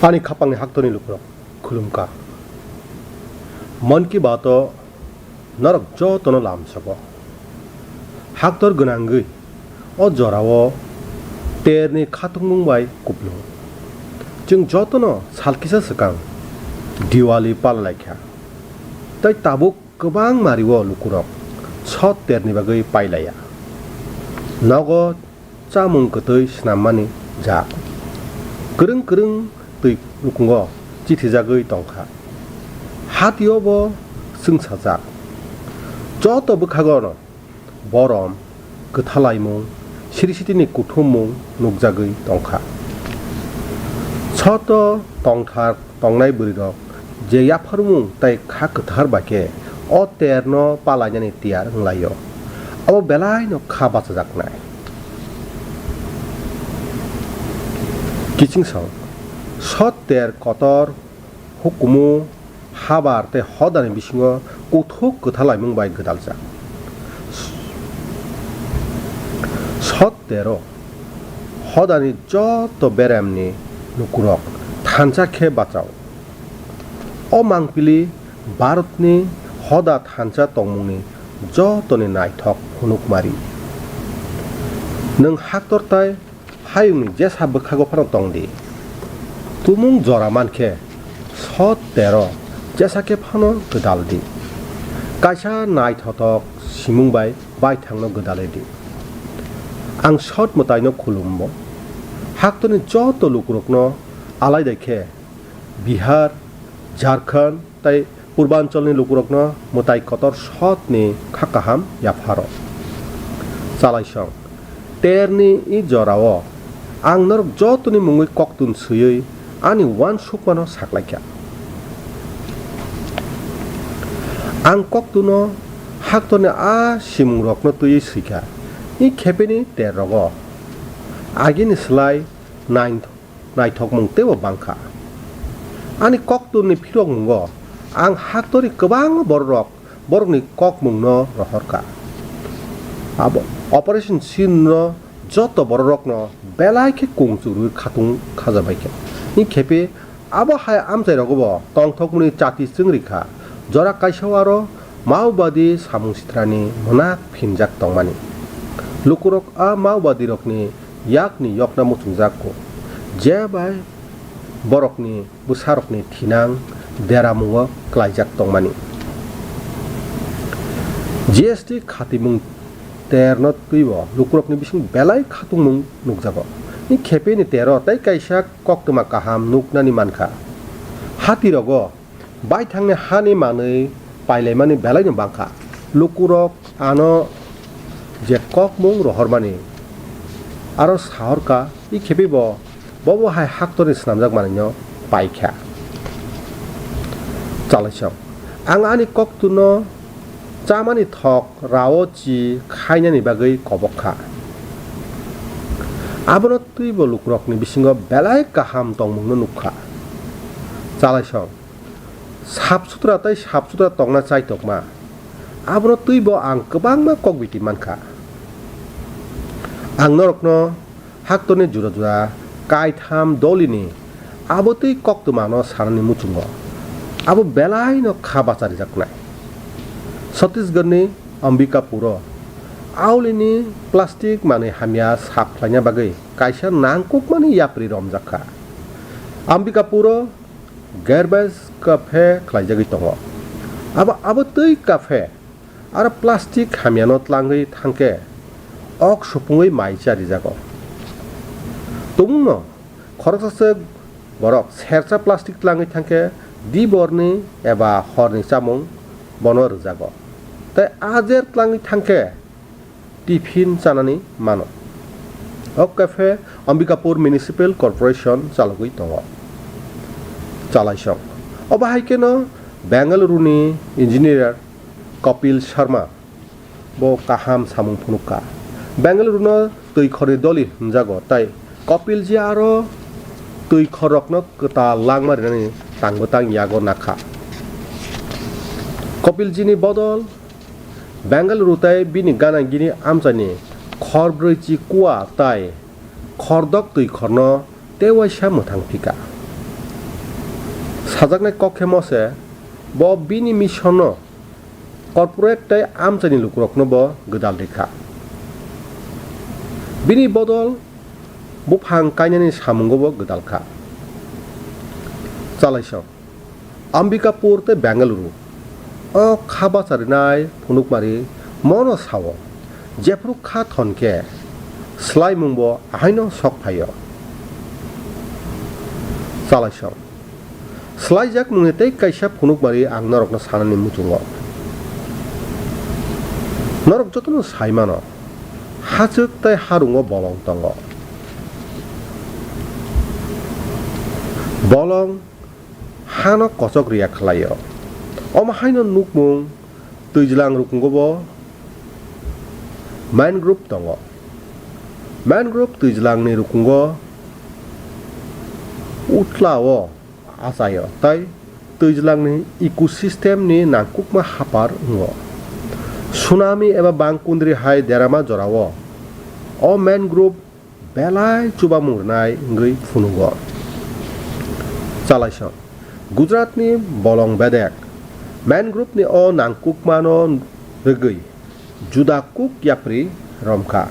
아니 카빵이 학돈이 루그럭 굴름까 먼기 바도 너럭 저 또는 람서고 학돌 근한의 어저라워 때르니 카통뭉바이 굽로 증 저또는 살기서 스강 디왈리 빨라이캬 তাই তাবুক গোবাং মারিব লুকুরক ছত তেরনি বাগৈ পাইলায়া নগদ চামুং কতৈ স্নামানি যা গরং গরং তৈ লুকুঙ্গ চিঠি জাগৈ টংখা হাতিয়ব जोंसाजा যত বখাগন বরম गोथालायमुं सिरिसिटिनि कुथुमुं नुकजागै टंखा ছত टंथार टंनाय बरिरक जे याफरमुं ताइ खा गोथार बाके अ तेरन पालायनानै तियार हंलायो अब बेलायनो खा बाचाजाकनाय किचिंसं ছত तेर कतर हुकुमु हाबार ते हदानि बिसिङाव कथुक गोथालायमुं बाय गोदालजा ছত तेर हदानि जत बेरामनि नुकुरक थानसाखे बाचाव अ मांपिलि भारतनि हदा थानसा तंमुंनि जतनि नायथक हुनुकमारि नों हाक्तरताय हायुंनि जेसा बोखागो फानो तंदि तुमुं जरा मानखे ছত तेर जेसाके फानो गोदालदि कायसा नायथतक सिमुंबाय बायथांनो गोदालेदि आं ছত मतायनो खुलुमबो हाक्तनि जत लुकुरकनो आलाय देखे बिहार झारखंड ताई पूर्वांचलनि लुकुरकनो मताय कतर सतनि खाकाहाम याफारो चालायसं तेरनि इ जराव आं नर जतनि मुङै कक्तुन सयै आनि वान सुकमानो साख्लायख्या आं कक्तुनो 학도네 아 시뭉럭너 뜨이 시카 이 캐페니 때러고 아기니 슬라이 나이톡 몽때워 방카 아니 꺽도니 필요 없는 거앙 학도리 그방 버럭니 꺽 몽너 러허까 아버 오퍼레이션 신너 저또 버럭너 벨라이케 공수를 가동 가자바이케 이 캐페 아버 하야 암자라고 봐 똥톡문이 짜티 승리카 저락가 셔와로 마우바디 사뭉시트라니 모나 핀작 똥마니 루꾸록 아 마우바디럭니 약니 역나무 중작고 제발 버럭니 부사럭니 티낭 데라무어 클라이작 똥마니 GST 카티뭉 테르너 뜨이워 루꾸럭니 비싱 벨라이 카통뭉 눅자고 이 캐페니 테러 따이 까이샤 꺽드마 까함 눅나니 만카 하티러고 바이탕네 하니 마의 পাইলাইমানি বেলাইনো বাংখা লুকুরক আনো যে কক মুং রহরমানি আরো সাহরকা ই খেপিব বব হাই হাক্তরি স্নামজাক মানিন্য পাইখা চালাইছম আং আনি কক তুনো চামানি থক রাও চি খাইনানি বাগৈ কবখা আবনো তুইব লুকুরকনি বিসিঙ্গ বেলাই কাহাম তংমুংনো নুখা চালাইছম সাফসুতরা তাই সাফসুতরা তংনা চাই তকমা আবনো তুইব আং গোবাংমা কক বিটি মানখা আং নরকনো হাক্তনি জুরা জুরা কাইথাম দলিনি আবতৈ কক্তমানো সারানি মুচুঙ্গ আবো বেলাইনো খাবাচারি জাকনাই ছত্তিশগড়নি অম্বিকাপুর আউলিনি প্লাস্টিক মানে হামিয়া সাফলাইনা বাগৈ কাইসা নাংকুক মানে ইয়াপ্রি রমজাখা অম্বিকাপুর গার্বেজ কাফে খাইজাগৈ দङ আবো তৈ কাফে आरो प्लास्टिक हामियानो tlangै थांके अक सुपुङै माइचारि जागो तुंनो खरसासे बरक सेरसा प्लास्टिक tlangै थांके दि बरनि एबा हरनि चामुं बनर जागो ताइ आजेर tlangै थांके टिफिन जानानै मानो अक काफे अम्बिकापुर म्युनिसिपल कर्पोरेशन चालगै दङ चालाइसं अबाहायकेनो बेंगालुरुनि इन्जिनियार कपिल शर्मा बो काहाम सामुं फुनुका बेंगालुरुनो तैखरे दलि जागो ताइ कपिल जी आरो तैखरकनो कता लांमारिनानै तांबोतां यागो नाखा कपिल जीनि बदल बेंगालुरु ताइ बिनि गानागिनि आमजानि खरब्रैचि कुवा ताइ खरदक तैखरनो तेवाइसा मोथां फिका साजाकनाय कखे मसे ब बिनि मिशनो कॉर्पोरेट ताइ आमजानि लुकुरकनो ब गोदाल रेखा बिनि बदल बुफां कायनानि सामुंगो ब गोदालखा चालाइसं अम्बिकापुर ते बेंगालुरु अ खाबाचारिनाय फुनुकमारि मनो सावो जेफ्रु खा थनके स्लाइ मुंबो आहायनो सक फायो चालाइसं स्लाइजाक मुंगेते काइसा फुनुकमारि आं नरकनो सानानि मुचुंगो नरक जतनो साइमानो हाजोक ताइ हारुंगो बलं दङ बलं हानो कचक रिया खालायो अमाहायनो नुकमुं दैज्लां रुकुंगोबो मैनग्रुव दङ मैनग्रुव दैज्लांनि रुकुंगो उथलाओ आजायो ताइ दैज्लांनि इकोसिस्टेमनि नांकुकमा हापार उङो सुनामी एबा बांकुन्द्रि हाय देरामा जरावो अ मैनग्रुव बेलाय चुबा मुरनाय गै फुनुगो चालाइसं गुजरातनि बलं बेदेक मैनग्रुवनि अ नांकुकमानो रगै जुदाकुक याप्रि रमखा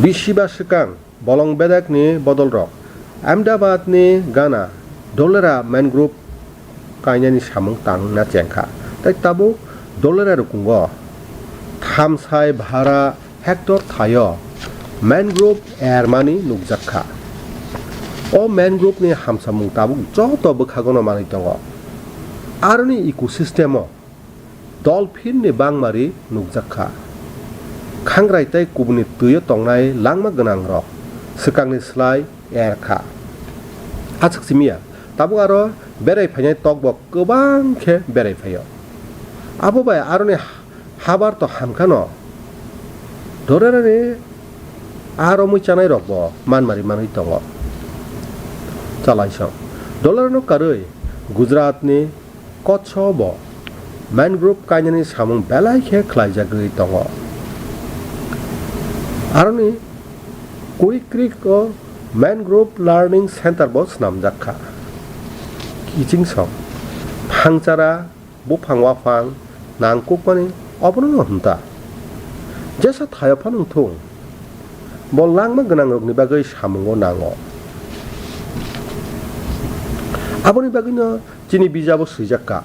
बिसिबा सिकां बलं बेदेकनि बदलरक अहमदाबादनि गाना डलेरा मैनग्रुव कायनानि सामुं तांना चेंखा ताइ ताबो डलेरा रुकुंगो थामसाय भारा हेक्टर थायो मैनग्रुव एरमानि नुकजाखा अ मैनग्रुवनि हामसामुं ताबो जत बोखागोनो मानि दङ आरोनि इकोसिस्टेमो डलफिननि बांमारि नुकजाखा खांग्राय ताइ कुबुनि तुयो तंनाय लांमा गोनां रक सिकांनि स्लाइ एरखा आसकसिमिया ताबो आरो बेरायफैनाय तकबक गोबां खे बेरायफैयो abo bai arone habar to hamkano dorerane aro mui chanai rok bo manmari manui tongo chalaisong dolarno karoi Gujarat ni Kutch bo mangrove kainani samung belai khe khlaijagui tongo aroni Kui Creek o mangrove learning center bo snamjakha kiching song phangchara bo phangwa phang nangkukmani obono hunta jesa thayo phanung thung bo langma ganang rokni bagui samungo nango aboni bagino chini bijabo suijakka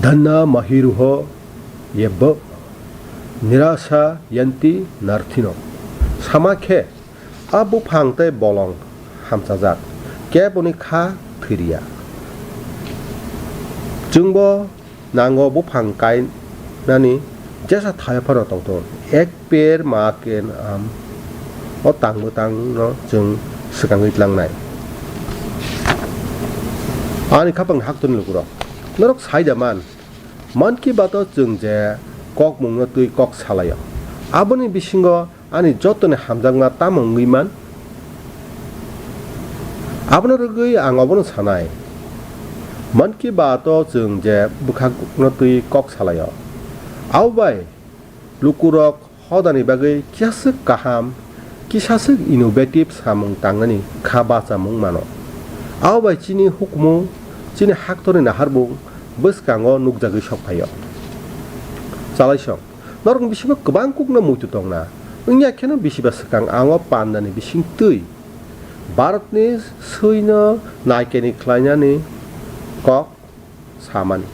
dhanna mahiruho yebbo nirasa yanti narthino samakhe abu phangte bolong hamchajak keboni kha thiriya jungbo nango bu phang kai nani jesa thaya pharo tongton ek per ma ken am o tang no jung sikangui tlangnai ani khapang haktun luguro norok saidaman man ki bato jung je kok mungno tui kok salayo aboni bisingo ani jotone hamjangma tamongui man abono rugui ang obono sanai man ki bato jung je bukhakno tui kok salayo aubai lukurok hodani bagai kiasuk kaham kisasuk innovative samung tangani khaba chamung mano aubai chini hukmu chini haktone naharbung boskango nugjagui sokphayo chalaisong norong bisingo gobang kukno muitu tongna wngya kheno bisiba swkang ango pandani bising tui Bharatni suino naikeni khlainani kok samani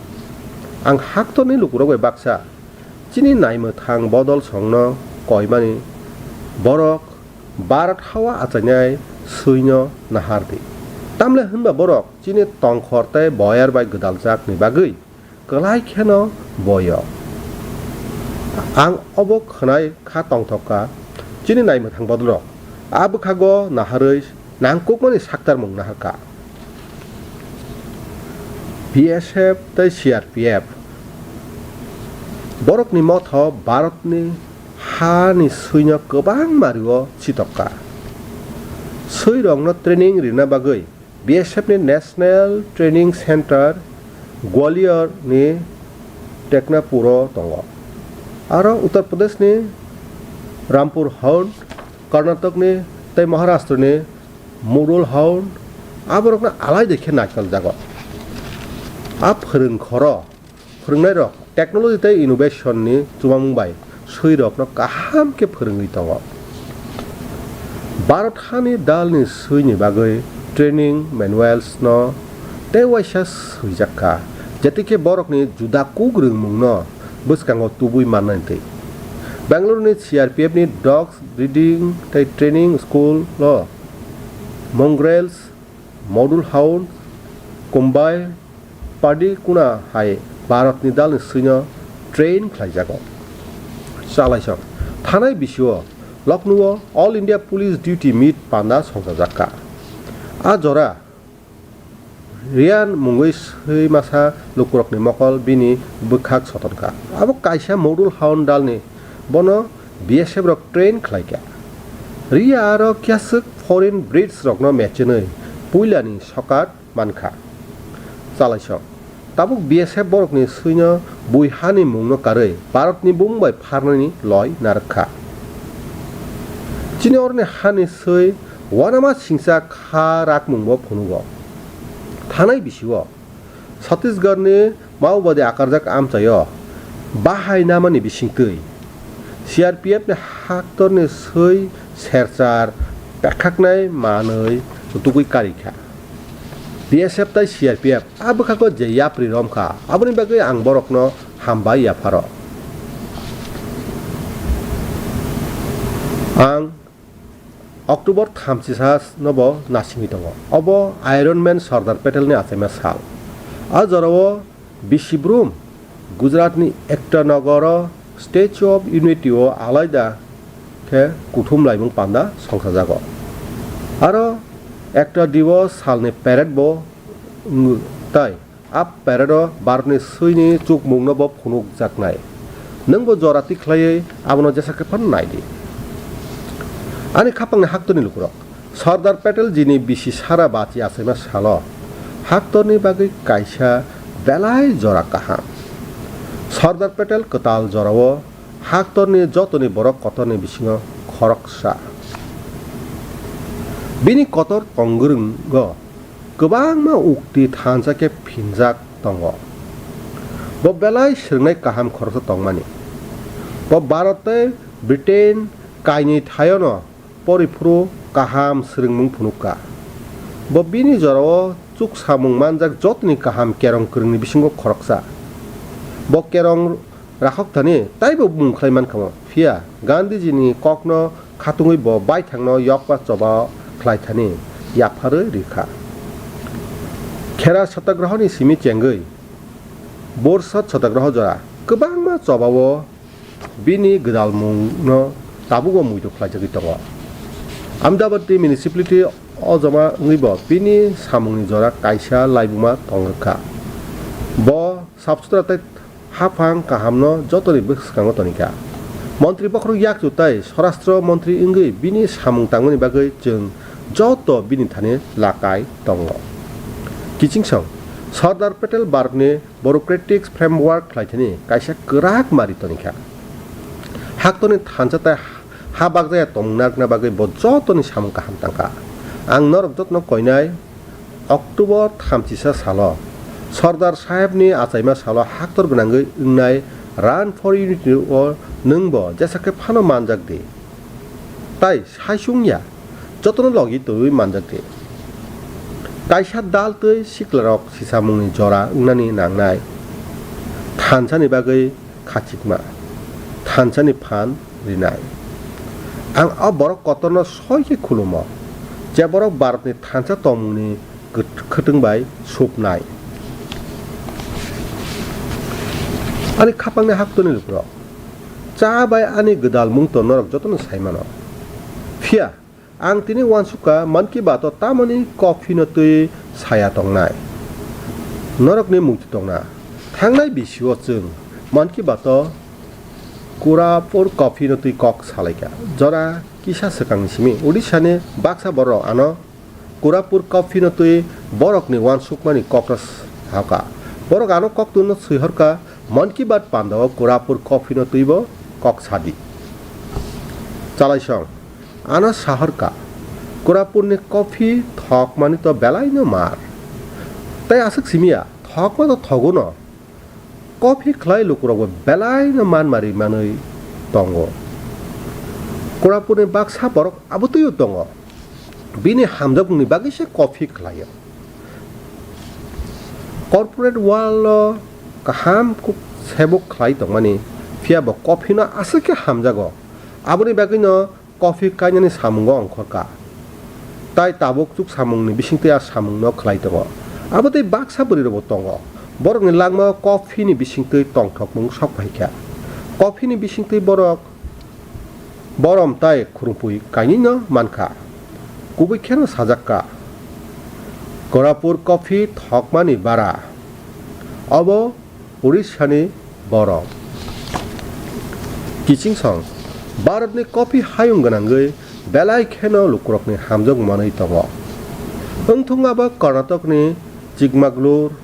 ang haktone lukurok bai baksa chini naimo thang bodol songno koimani borok Bharat hawa achanyai suino nahardi tamle hunba borok chini tongkhortai boyar bai gdaljak ni bagui klai kheno boyo ang obok khnai kha tongthoka chini naimo thang bodolrok abukhago naharoi nangkukmani saktar mung naharka BSF tai CRPF borokni motho Bharatni hani suino gobang mario chitokka suirongno training rina bagui BSF ni National Training Center Gwalior ni Teknapuro tongo aro Uttar Pradesh ni Rampur Hound Karnataka ni tai Maharashtra ni Murul Hound aborokna alai dekhe naikal jago a phorung khoro phorungnai rok technology tai innovation ni chumamung bai suirokno kaham ke phorungui tongo Bharat hani dal ni suini bagui training manuals no tei waisa suijakka jetike borokni juda kugrung mungno boskango tubui mannai tei Bangalore ni CRPF ni dogs breeding tei training school lo mongrels model hound kombai padi kuna hai Bharat ni dal ni suino train khlaijago chalaisong thanai bisio Lucknow All India Police Duty Meet panda songjajakka a jora Rian mungui sei masa lukurokni mokol bini bukhak sotonka abo kaisa model hound dalni bono BSF rok train khlaika ria aro kiasuk foreign breeds rokno mechenoi puilani sokat mankha chalaisong tabuk BSF borokni suino buihani mungno karoi Bharatni bumbai pharnani loi narakha chini orni hani sei wanama singsa kha rakmungbo phunugo thanai bisio Chhattisgarh ni maobadi akarjak amchayo bahai namani bisingtui CRPF ni haktor ni sei serchar pekhaknai manoi tugui karikha BSF tai CRPF abukhako je yapri romkha aboni bagui ang borokno hambai yapharo ang October 30 nobo nasimi tongo obo Iron Man Sardar Patel ni achema sal a jorao Bishibrum Gujarat ni ekta nagoro Statue of Unity o alaida ke kuthum laimung panda songkhajago aro ekta dibo salni parade bo tai ab perero barni suini chuk mungno bo phunuk jaknai nangbo jorati khlai abono jesake phan naidi ani khapangni haktoni lukurok Sardar Patel jini bisi sara bachi asema salo haktorni bagai kaisa belai jora kaham Sardar Patel ketal jorawo haktorni jotoni borok kotoni bisingo khoroksa bini kotor tongrung go gobangma ukti thansake phinjak tongo bo belai sirnai kaham khoroksa tongmani bo Bharate Britain kaini thayono porifru kaham sringmung phunuka bo bini jorao chuk samung manjak jotni kaham kerong krungni bisingo khoroksa bo kerong rakhok thani taibo mungkhlaiman khamo phia Gandhiji ni kokno khatungui bo bai thangno yokpa choba khlai thani yapharoi rikha khera satyagrahoni simi chengoi borsat satyagraha jora kobangma chobao bini gdalmungno tabugo muido khlaijagi tongo Ahmedabad municipality ojama ngibo bini samungni jora kaisa laibuma tongrokha bo sabsutra tai hafang kahamno jotoni bwskango tonika মন্ত্রী পক্ষ ইয়াক জুতাই স্বরাষ্ট্র মন্ত্রী ইংগৈ বিনি সামুং তাংমনি বাগৈ जों যত বিনি থানে লাকাই দङ किचिंसं सरदार पेटेल बारनि बुरोक्रेटिक्स फ्रेमवर्क खालायथनि कायसा गोराक मारि तनिखा हाक्तनि थानजाताय हा बागजाया तंनागना बागै बजतनि सामुं काहाम तांका आं नरक जत्न कयनाय अक्टोबर 30 साल सरदार साहेबनि आचाइमा साल हाक्तर गोनांगै इंनाय रान फर यूनिटी नोंबो जेसाके फानो मानजाक दे ताई साइसुंया जतन लगी तोय मानजाक दे कायसा दाल तै सिक्लारक सिसामुंनि जरा उंनानि नांनाय थानसानि बागै खाचिकमा थानसानि फान रिनाय आं अबरक कतन सयके खुलुमो जे बरक भारतनि थानसा तमुंनि खोथोंबाय सुपनाय ani khapangni haktoni lukro cha bai ani gdal mung to norok jotno saimano phia ang tini wansuka man ki bato tamani coffee no tui saya tongnai norok ni mung tongna thangnai bisio chung man ki bato kurapur coffee no tui kok salaika jora kisa sekang simi odisha ni baksa boro ano kurapur coffee no tui borok ni wansukmani kokras haka borok ano kok tuno suihorka मन की बात पांडव कोरापुर कॉफी न तुइबो कक सादी चालाइसं आना शहर का कोरापुर ने कॉफी थक माने तो बेलाई न मार तै आसक सिमिया थक मा तो थगो न कॉफी खलाय लुकुरबो बेलाई न मान मारि मानै दंगो कोरापुर ने बाक्सा बरक आबुतुय दंगो बिनि हामजबनि बागैसे कॉफी खलायो कॉर्पोरेट वाल kaham kuk sebok khlai tongmani phiabo coffee no asake hamjago aboni bagino coffee kainani samungo angkhorka tai tabok chuk samungni bisingte a samung no khlai tongo abotei baksa buri robo tongo borok ni langma coffee ni bisingte tongthok mung sok phaikha coffee ni bisingte borok borom tai khurupui kaini no mankha kubai kheno sajakka korapur coffee thokmani bara abo उड़ीसानि बरफ किचिंसं भारतनि कॉफी हायुं गनांगै बेलाय खेनो लुकुरकनि हामजों मानै दङ ओंथुङाबो कर्नाटकनि चिकमागलुर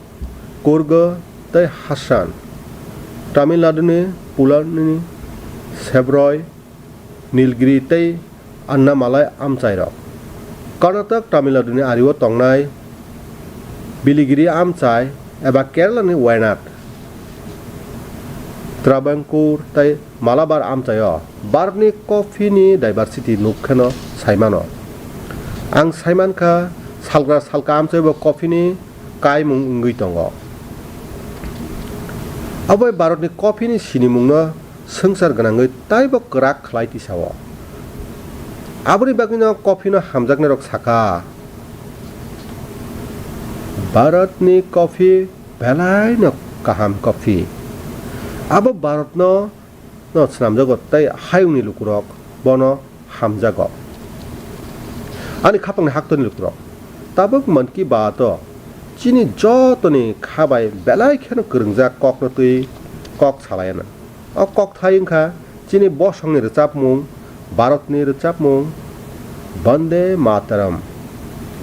कुर्ग तै हासान तामिलनाडुनि पुलारनि सेब्रय नीलगिरि तै अन्नामालाय आमचाइरक कर्नाटक तामिलनाडुनि आरिव तंनाय बिलिगिरि आमचाइ एबा केरलानि Wayanad Travancore tai Malabar amchayo barni coffee ni diversity nukhano saimano ang saimanka salgra salka amchayo coffee ni kai mung ngui tongo abai barni coffee ni sinimungno sangsar ganangoi taibo krak khlai tisawo abri bagino coffee no hamjakne rok saka Bharatni coffee belai no kaham coffee abo Bharatno no snamjago tai hayungni lukurok bono hamjago ani khapangni haktoni lukurok tabok man ki bato chini jotoni khabai belai kheno kwrungjak kok no tui kok salayana o kok thai wngkha chini bosongni rwchapmung Bharatni rwchapmung Bande Mataram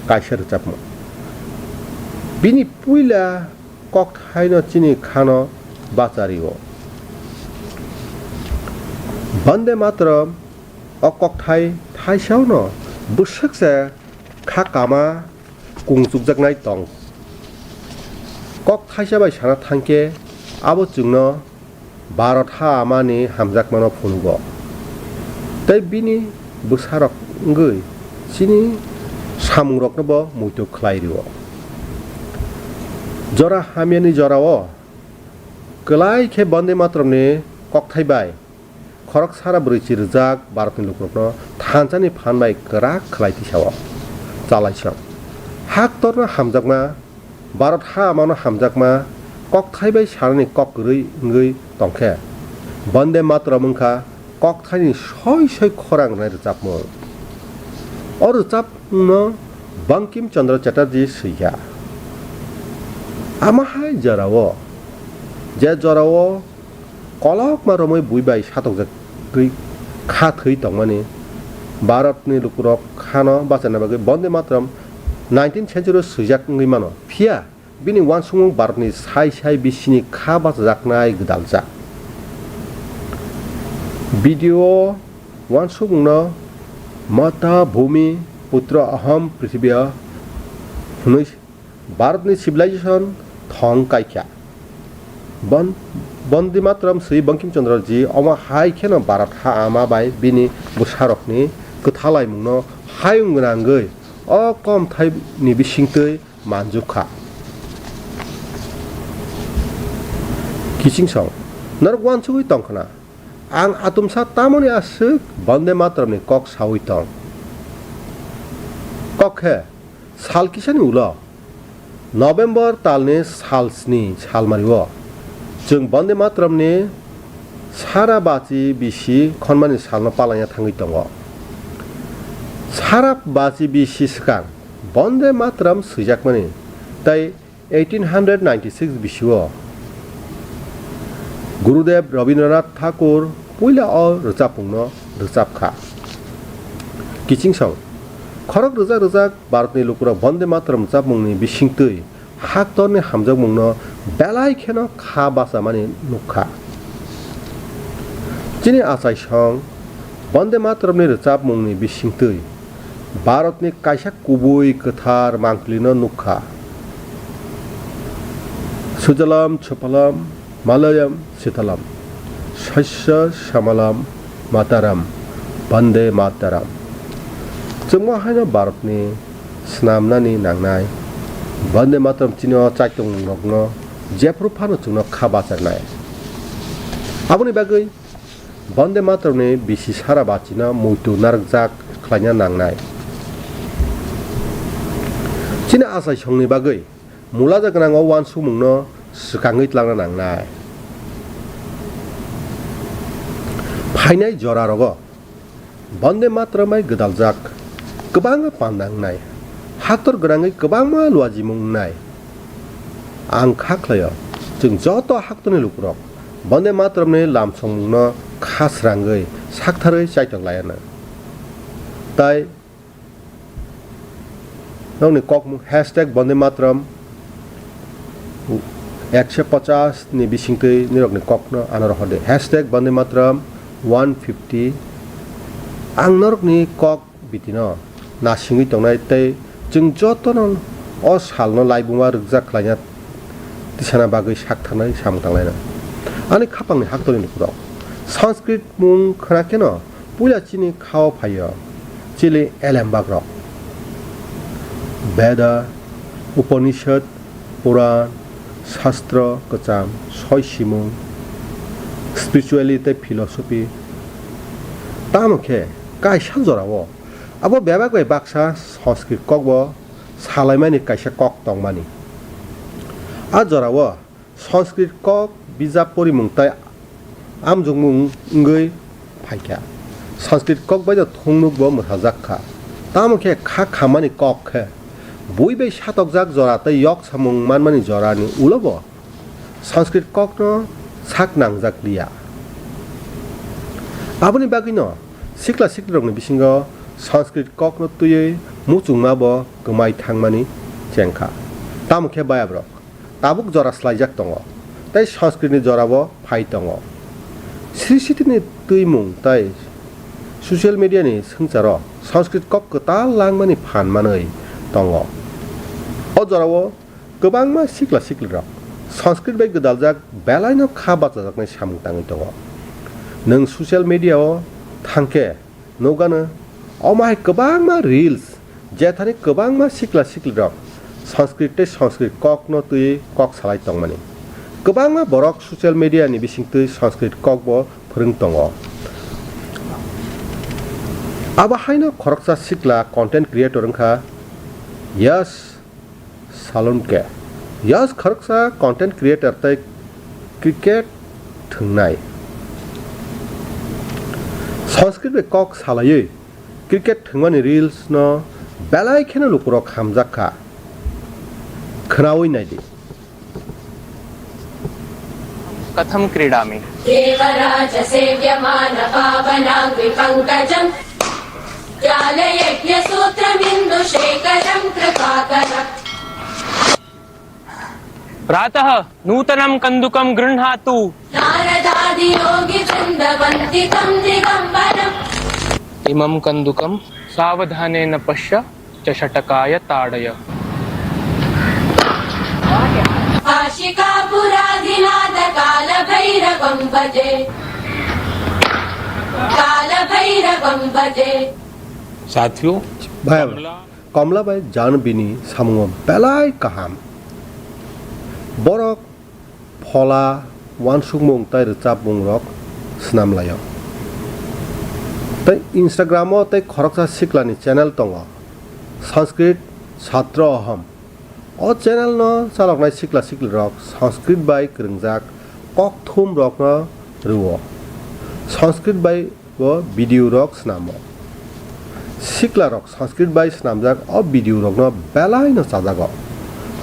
kaisa rwchapmung bini puila kok thai no chini khano bachario Bande Mataram o kok thai thaisao no bwsaksa kha kama kungchukjaknai tong kok thaisa bai sana thangke abo chungno Bharat ha amani hamjakmano phunugo tei bini bwsarok ngui chini samungrokno bo muito khlairio jora hamiani jorao klai khe Bande Mataram ni kok thai bai khorok sara brui rijak Bharatni lukrokno thanchani phanbai krak khlaiti sao chalaisang hak torno hamjakma Bharat ha amano hamjakma kok thaibai sarani kok rui ngui tongkhe Bande Mataram wngkha kok thaini soi soi khorang nai rwchapmo o rwchapno Bankim Chandra Chatterjee swijha amahai jorao je jorao kolokma romoi buibai satokjagui kha thei tongmani Bharatni lukrok khano bachana bagui Bande Mataram 19th century swijak ngui mano phia bini wansungmung Bharatni sai sai bisini kha bachajaknai gdaljak video wansungmungno mata bhumi putra aham prithibya hunoi Bharatni civilization thong kaikya Bande Mataram sui Bankim Chandra ji oma hai kheno Bharat ha ama bai bini bwsarokni kwthalai mungno hayung gwnangui o kom thai ni bisingtui manjukha kichingsong narok wansugui tongkhana ang atumsa tamoni asuk Bande Mataram ni kok sawi tong kokhe sal kisani ulo November talni salsni salmario जों Bande Mataram ni sara bachi bisi khonmani salno palanya thangui tongo sara bachi bisi skang Bande Mataram swijakmani tai 1896 bisio Gurudev Rabindranath Thakur puila o rwchapmungno rwchapkha kichingsong khorok rwjak Bharatni lukrok Bande Mataram rwchapmungni bisingtui hak torni hamjakmungno belai kheno kha bachamani nukha chini achai song Bande Mataram ni rwchapmungni bisingtui Bharatni kaisa kubui kwthar mangklino nukha Sujalam Chopalam Malayam Sitalam Shasya Shamalam Mataram Bande Mataram Jengmo haino Bharatni snamnani nangnai Bande Mataram chino chaitung nokno jepru phano chungno kha bacharnai aboni bagui Bande Mataram ni bisi sara bachina muito narjak khlaina nangnai chini asai songni bagui mulaja grango wansumungno swkangui tlangna nangnai phainai jorarogo Bande Mataram bai gdaljak kwbanga pandangnai haktor grangai kwbangma luajimungnai ang khaklayo जों जत haktorni lukrok Bande Mataram ni lamsongmungno khasrangui saktharui chaitoklayana tai nongni kokmung #Bande Mataram 150 ni bisingtui nirokni kokno anarhode #Bande Mataram 150 ang norokni kok bitino nasingui tongnai tei जों जतनो o salno laibungma rwjak khlaina tisana bagui sakthanai samtanglaina ani khapangni haktorni lukrok Sanskrit mung khonakeno puila chini khao phayo chili elambagrok Veda Upanishad Puran Shastra kacham soi simung spirituality philosophy tamokhe kaisa jorao abo bebak bai baksa Sanskrit kokbo salaimani kaisa kok tongmani a jorao Sanskrit kok bijap porimung tai amjungmung ngui phaikya Sanskrit kok bai thongnuk bo mhajakha tamokhe kha khamani kok khe bui satok jora tei yok samung manmani jorani ulobo Sanskrit kokno sak nangjak liya. Aboni bagino sikla siklirokni bisingo Sanskrit kokno tuye muchungmabo gmai thangmani chengkha. Tamukhe bayabrok tabuk jora slaijak tongo tei Sanskritni jorabo phai tongo. Srisitini tuimung tei social media ni sungcharo Sanskrit kok ketal langmani phanmanoi tongo. O jorao gobangma sikla siklirok Sanskrit bai godaljak belaino khabachajaknai samung tangoi tongo. Nung social media o thangke nogano omai gobangma reels jethani gobangma sikla siklirok Sanskrit tei Sanskrit kokno tui kok salai tongmani. Gobangma borok social media ni bising tui Sanskrit kokbo phorung tongo. Aba haino khoroksa sikla content creator wngkha Yash Salonke. Yash khoroksa content creator tei cricket thungnai. Sanskrit bai kok salaioi cricket thungmani reels no belai kheno lukurok hamjakha. Khnaoi naidi. कथम क्रीडामि देवराज सेव्यमान पावनाङ्गि पङ्कजम् जालयज्ञसूत्रमिन्दुशेखरम् कृपाकरम् प्रातः नूतनं कन्दुकं गृह्णातु नारदादियोगिवृन्दवन्दितं दिगम्बरम् इमं कन्दुकं सावधानेन पश्य चषटकाय ताडय आशिकापुराधिनाथ कालभैरवं भजे कालभैरवं भजे साथियों कमला bai janbini samungo belai kaham. Borok phola wansukmung tai rwchabmung rok snamlayo. Tai Instagram o tai khoroksa siklani channel tongo. Sanskrit Chhatra Aham. O channel no chaloknai sikla sikli rok Sanskrit bai kringjak kok thum rok no ruo. Sanskrit bai bo video rok snamo. Sikla rok Sanskrit bai snamjak o video rok no belai no chajago.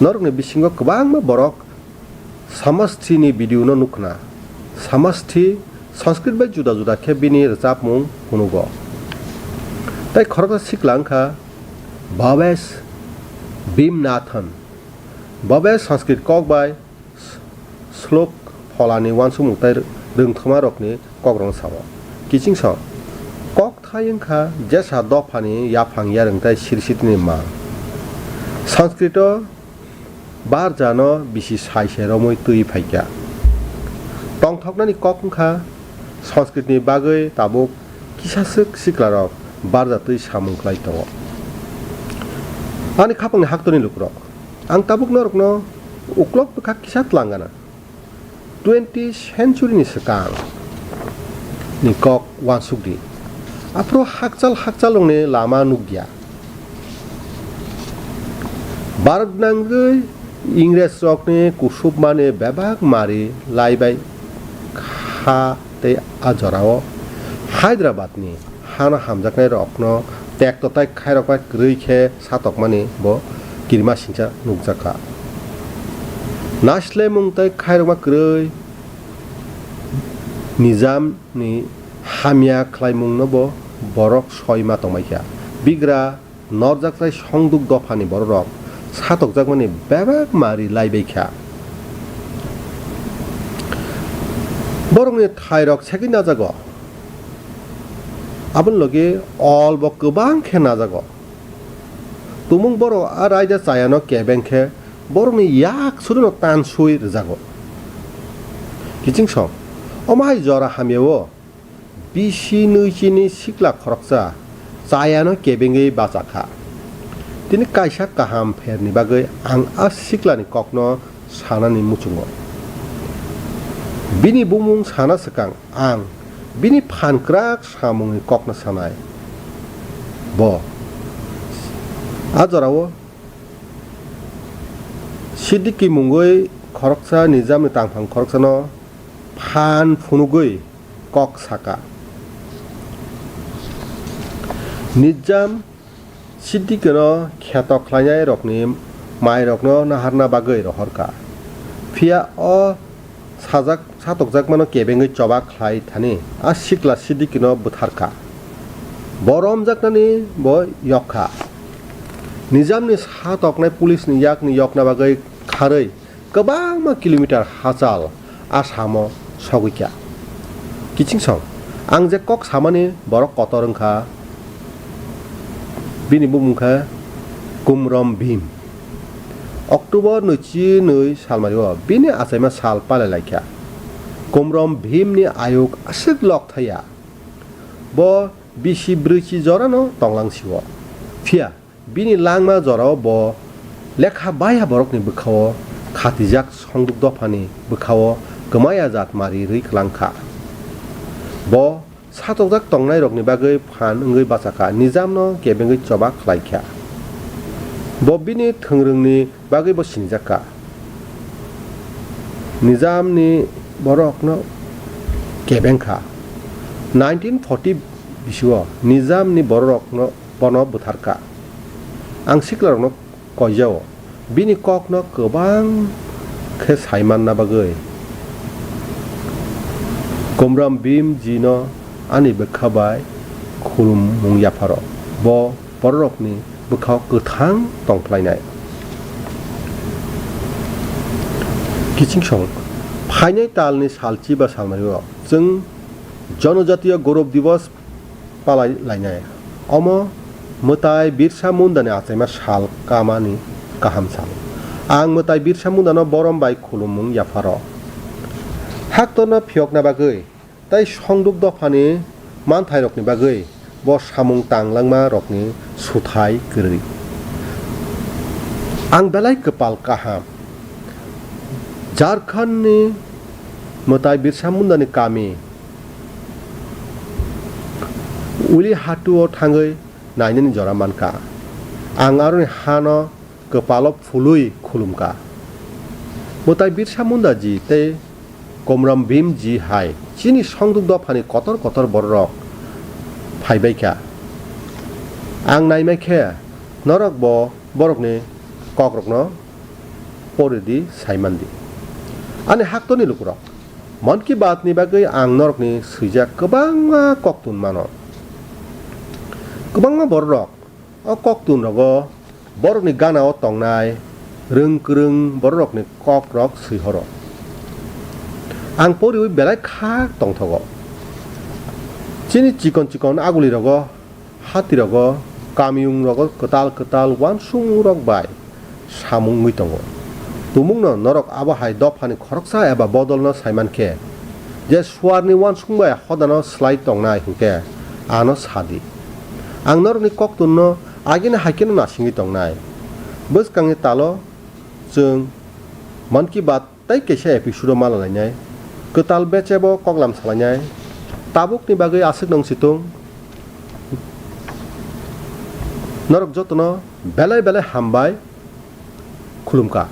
Norokni bisingo kwbangma borok samasti ni video no nukna. Samasti Sanskrit bai juda juda khe bini rwchabmung hunugo. Tai khoroksa sikla wngkha Bhavesh Bhimnathan. Bhavesh Sanskrit kok bai slok pholani wansukmung tai rungthoma rokni kokrong sao. Kiching sao kok thai wngkha jesa dofani yaphang yarung tai sirsitini ma. Sanskrit o bar jano bisi saise romoi tui phaikya. Tongthoknani kok wngkha Sanskrit ni bagoi tabuk kisasuk siklarok barja tui samung khlai tongo. Ani khapangni haktoni lukrok ang tabuk norokno uklok bekha kisat langana 20th century ni sekang ni kok wansukdi apro hakchal longni lama nugya Bharat nangoi Ingres rokni kusub mane bebak mari laibai kha te ajorao Hyderabad ni hana hamjaknai rokno tekto tai khairokbai krui khe satokmani bo kirma singcha nugjaka. Nasle mung tai khairokma krui Nizam ni hamya khlaimung no bo borok soima tongmaikha. Bigra norjak tai songduk dofani borok satokjakmani bebak mari laibaikha. Borokni thairok seki najago. Abon loge all bo gobang khe najago. Tumung boro a raija chayano kebeng khe borokni yak suruno tan sui rjago. Kiching song omai jora hamyao bisi nuichini sikla khoroksa chayano kebengei bachakha. Tini kaisa kaham pherni bagoi ang a siklani kokno sanani muchungo. Bini bumung sana sekang ang bini phankrak samungni kokna sanai. Bo ajorao Siddiqui mungoi khoroksa nizamni tangphang khoroksano phan phunugoi kok saka. Nizam सिद्धिखौनो खेत' ख्लायनाय रकनि माइ रकनो नाहारना बागै रहरखा फिया अ साजाक सातकजाक मानो केबेङै चबा ख्लाय थानि आ सिख्ला सिद्धिखौनो बुथारखा बरम जाकनानि ब यखा निजामनि सातकनाय पुलिसनि yakनि यकना बागै खारै गोबां किल'मिटार हाजाल आसामाव सगैखा किचिं सं आं जे कक सामानि बर' कतरंखा बिनि बुमुंखा कुमरम भीम अक्ट'बर 22 सालमारियाव बिनि आसामा साल पालायलायखा कुमरम भीमनि आयुग आसिक लक थाया ब बिसि ब्रैसि जरानो तंलांसिव फिया बिनि लांमा जराव ब लेखा बाया बरकनि बोखाव खातिजाक संदुक दफानि बोखाव गोमाया जात मारि रैखलांखा ब सातकजाक तंनाय रकनि बागै फान ओंगै बासाखा निजामनो केबेङै चबा ख्लायखा ब बिनि थोंरोंनि बागै ब सिनजाखा निजामनि बरकनो केबेंखा 1940 बिसुआव निजामनि बरकनो बन बुथारखा आं सिख्लारनो कयजाव बिनि ककनो गोबां खे सायमानना बागै कुमरम भीम जिनो आनि बोखाबाय खुलुम मुंयाफार ब बरकनि बोखाव गोथां तंफ्लायनाय किचिं सं फाइनाय तालनि सालची बा सालमारियाव जों जनजातीय गौरव दिवस पालायलायनाय अम मोताय बिरसा मुंडानि आसामा साल कामानि गाहाम साल आं मोताय बिरसा मुंडानो बरम बाय खुलुमुं याफार हाक्तनो फियकना बागै ताई संदुक दफानि मानथाय रकनि बागै ब सामुं तांलांमा रकनि सुथाय गोरै आं बेलाय कपाल काहाम झारखंडनि मोताय बिरसा मुंडानि कामि उलि हाटुआव थाङै नायनायनि जरा मानका आं आरो हानो कपाल फुलुय खुलुमका मोताय बिरसा मुंडा जी ते कुमरम भीम जी हाय चिनि संदुक दफानि कतर कतर बरक फाइबायखा आं नायमायखे नरक ब बरकनि ककरकनो परिदि सायमानदि आनि हाक्तनि लुकुरक मन की बातनि बागै आं नरकनि सैजा गोबां ककतुन मानो गोबां बरक अ ककतुन रग बरकनि गानाव तंनाय रोंक्रों बरकनि ककरक सैहर आं परिउ बेलाय खा तंथग चिनि चिकन चिकन आगुलि रग हाति रग कामियुं रग कताल कताल वानसुं रग बाय सामुं मैतंग तुमुंनो नरक आबाहाय दफानि खरकसा एबा बदलनो सायमानखे जे सुवारनि वानसुं बाय हदानो स्लाइ तंनाय हुके आनो सादि आं नरकनि ककतुननो आगिनो हाइकेनो नासिङै तंनाय बोसकांनि तालो जों मन की बात ताई केसे एपिसोडआव मालायनाय कताल बेचेबो कगलाम सालायनाय ताबुकनि बागै आसिक नंसितुं नरक जतनो बेलाय बेलाय हामबाय खुलुमका।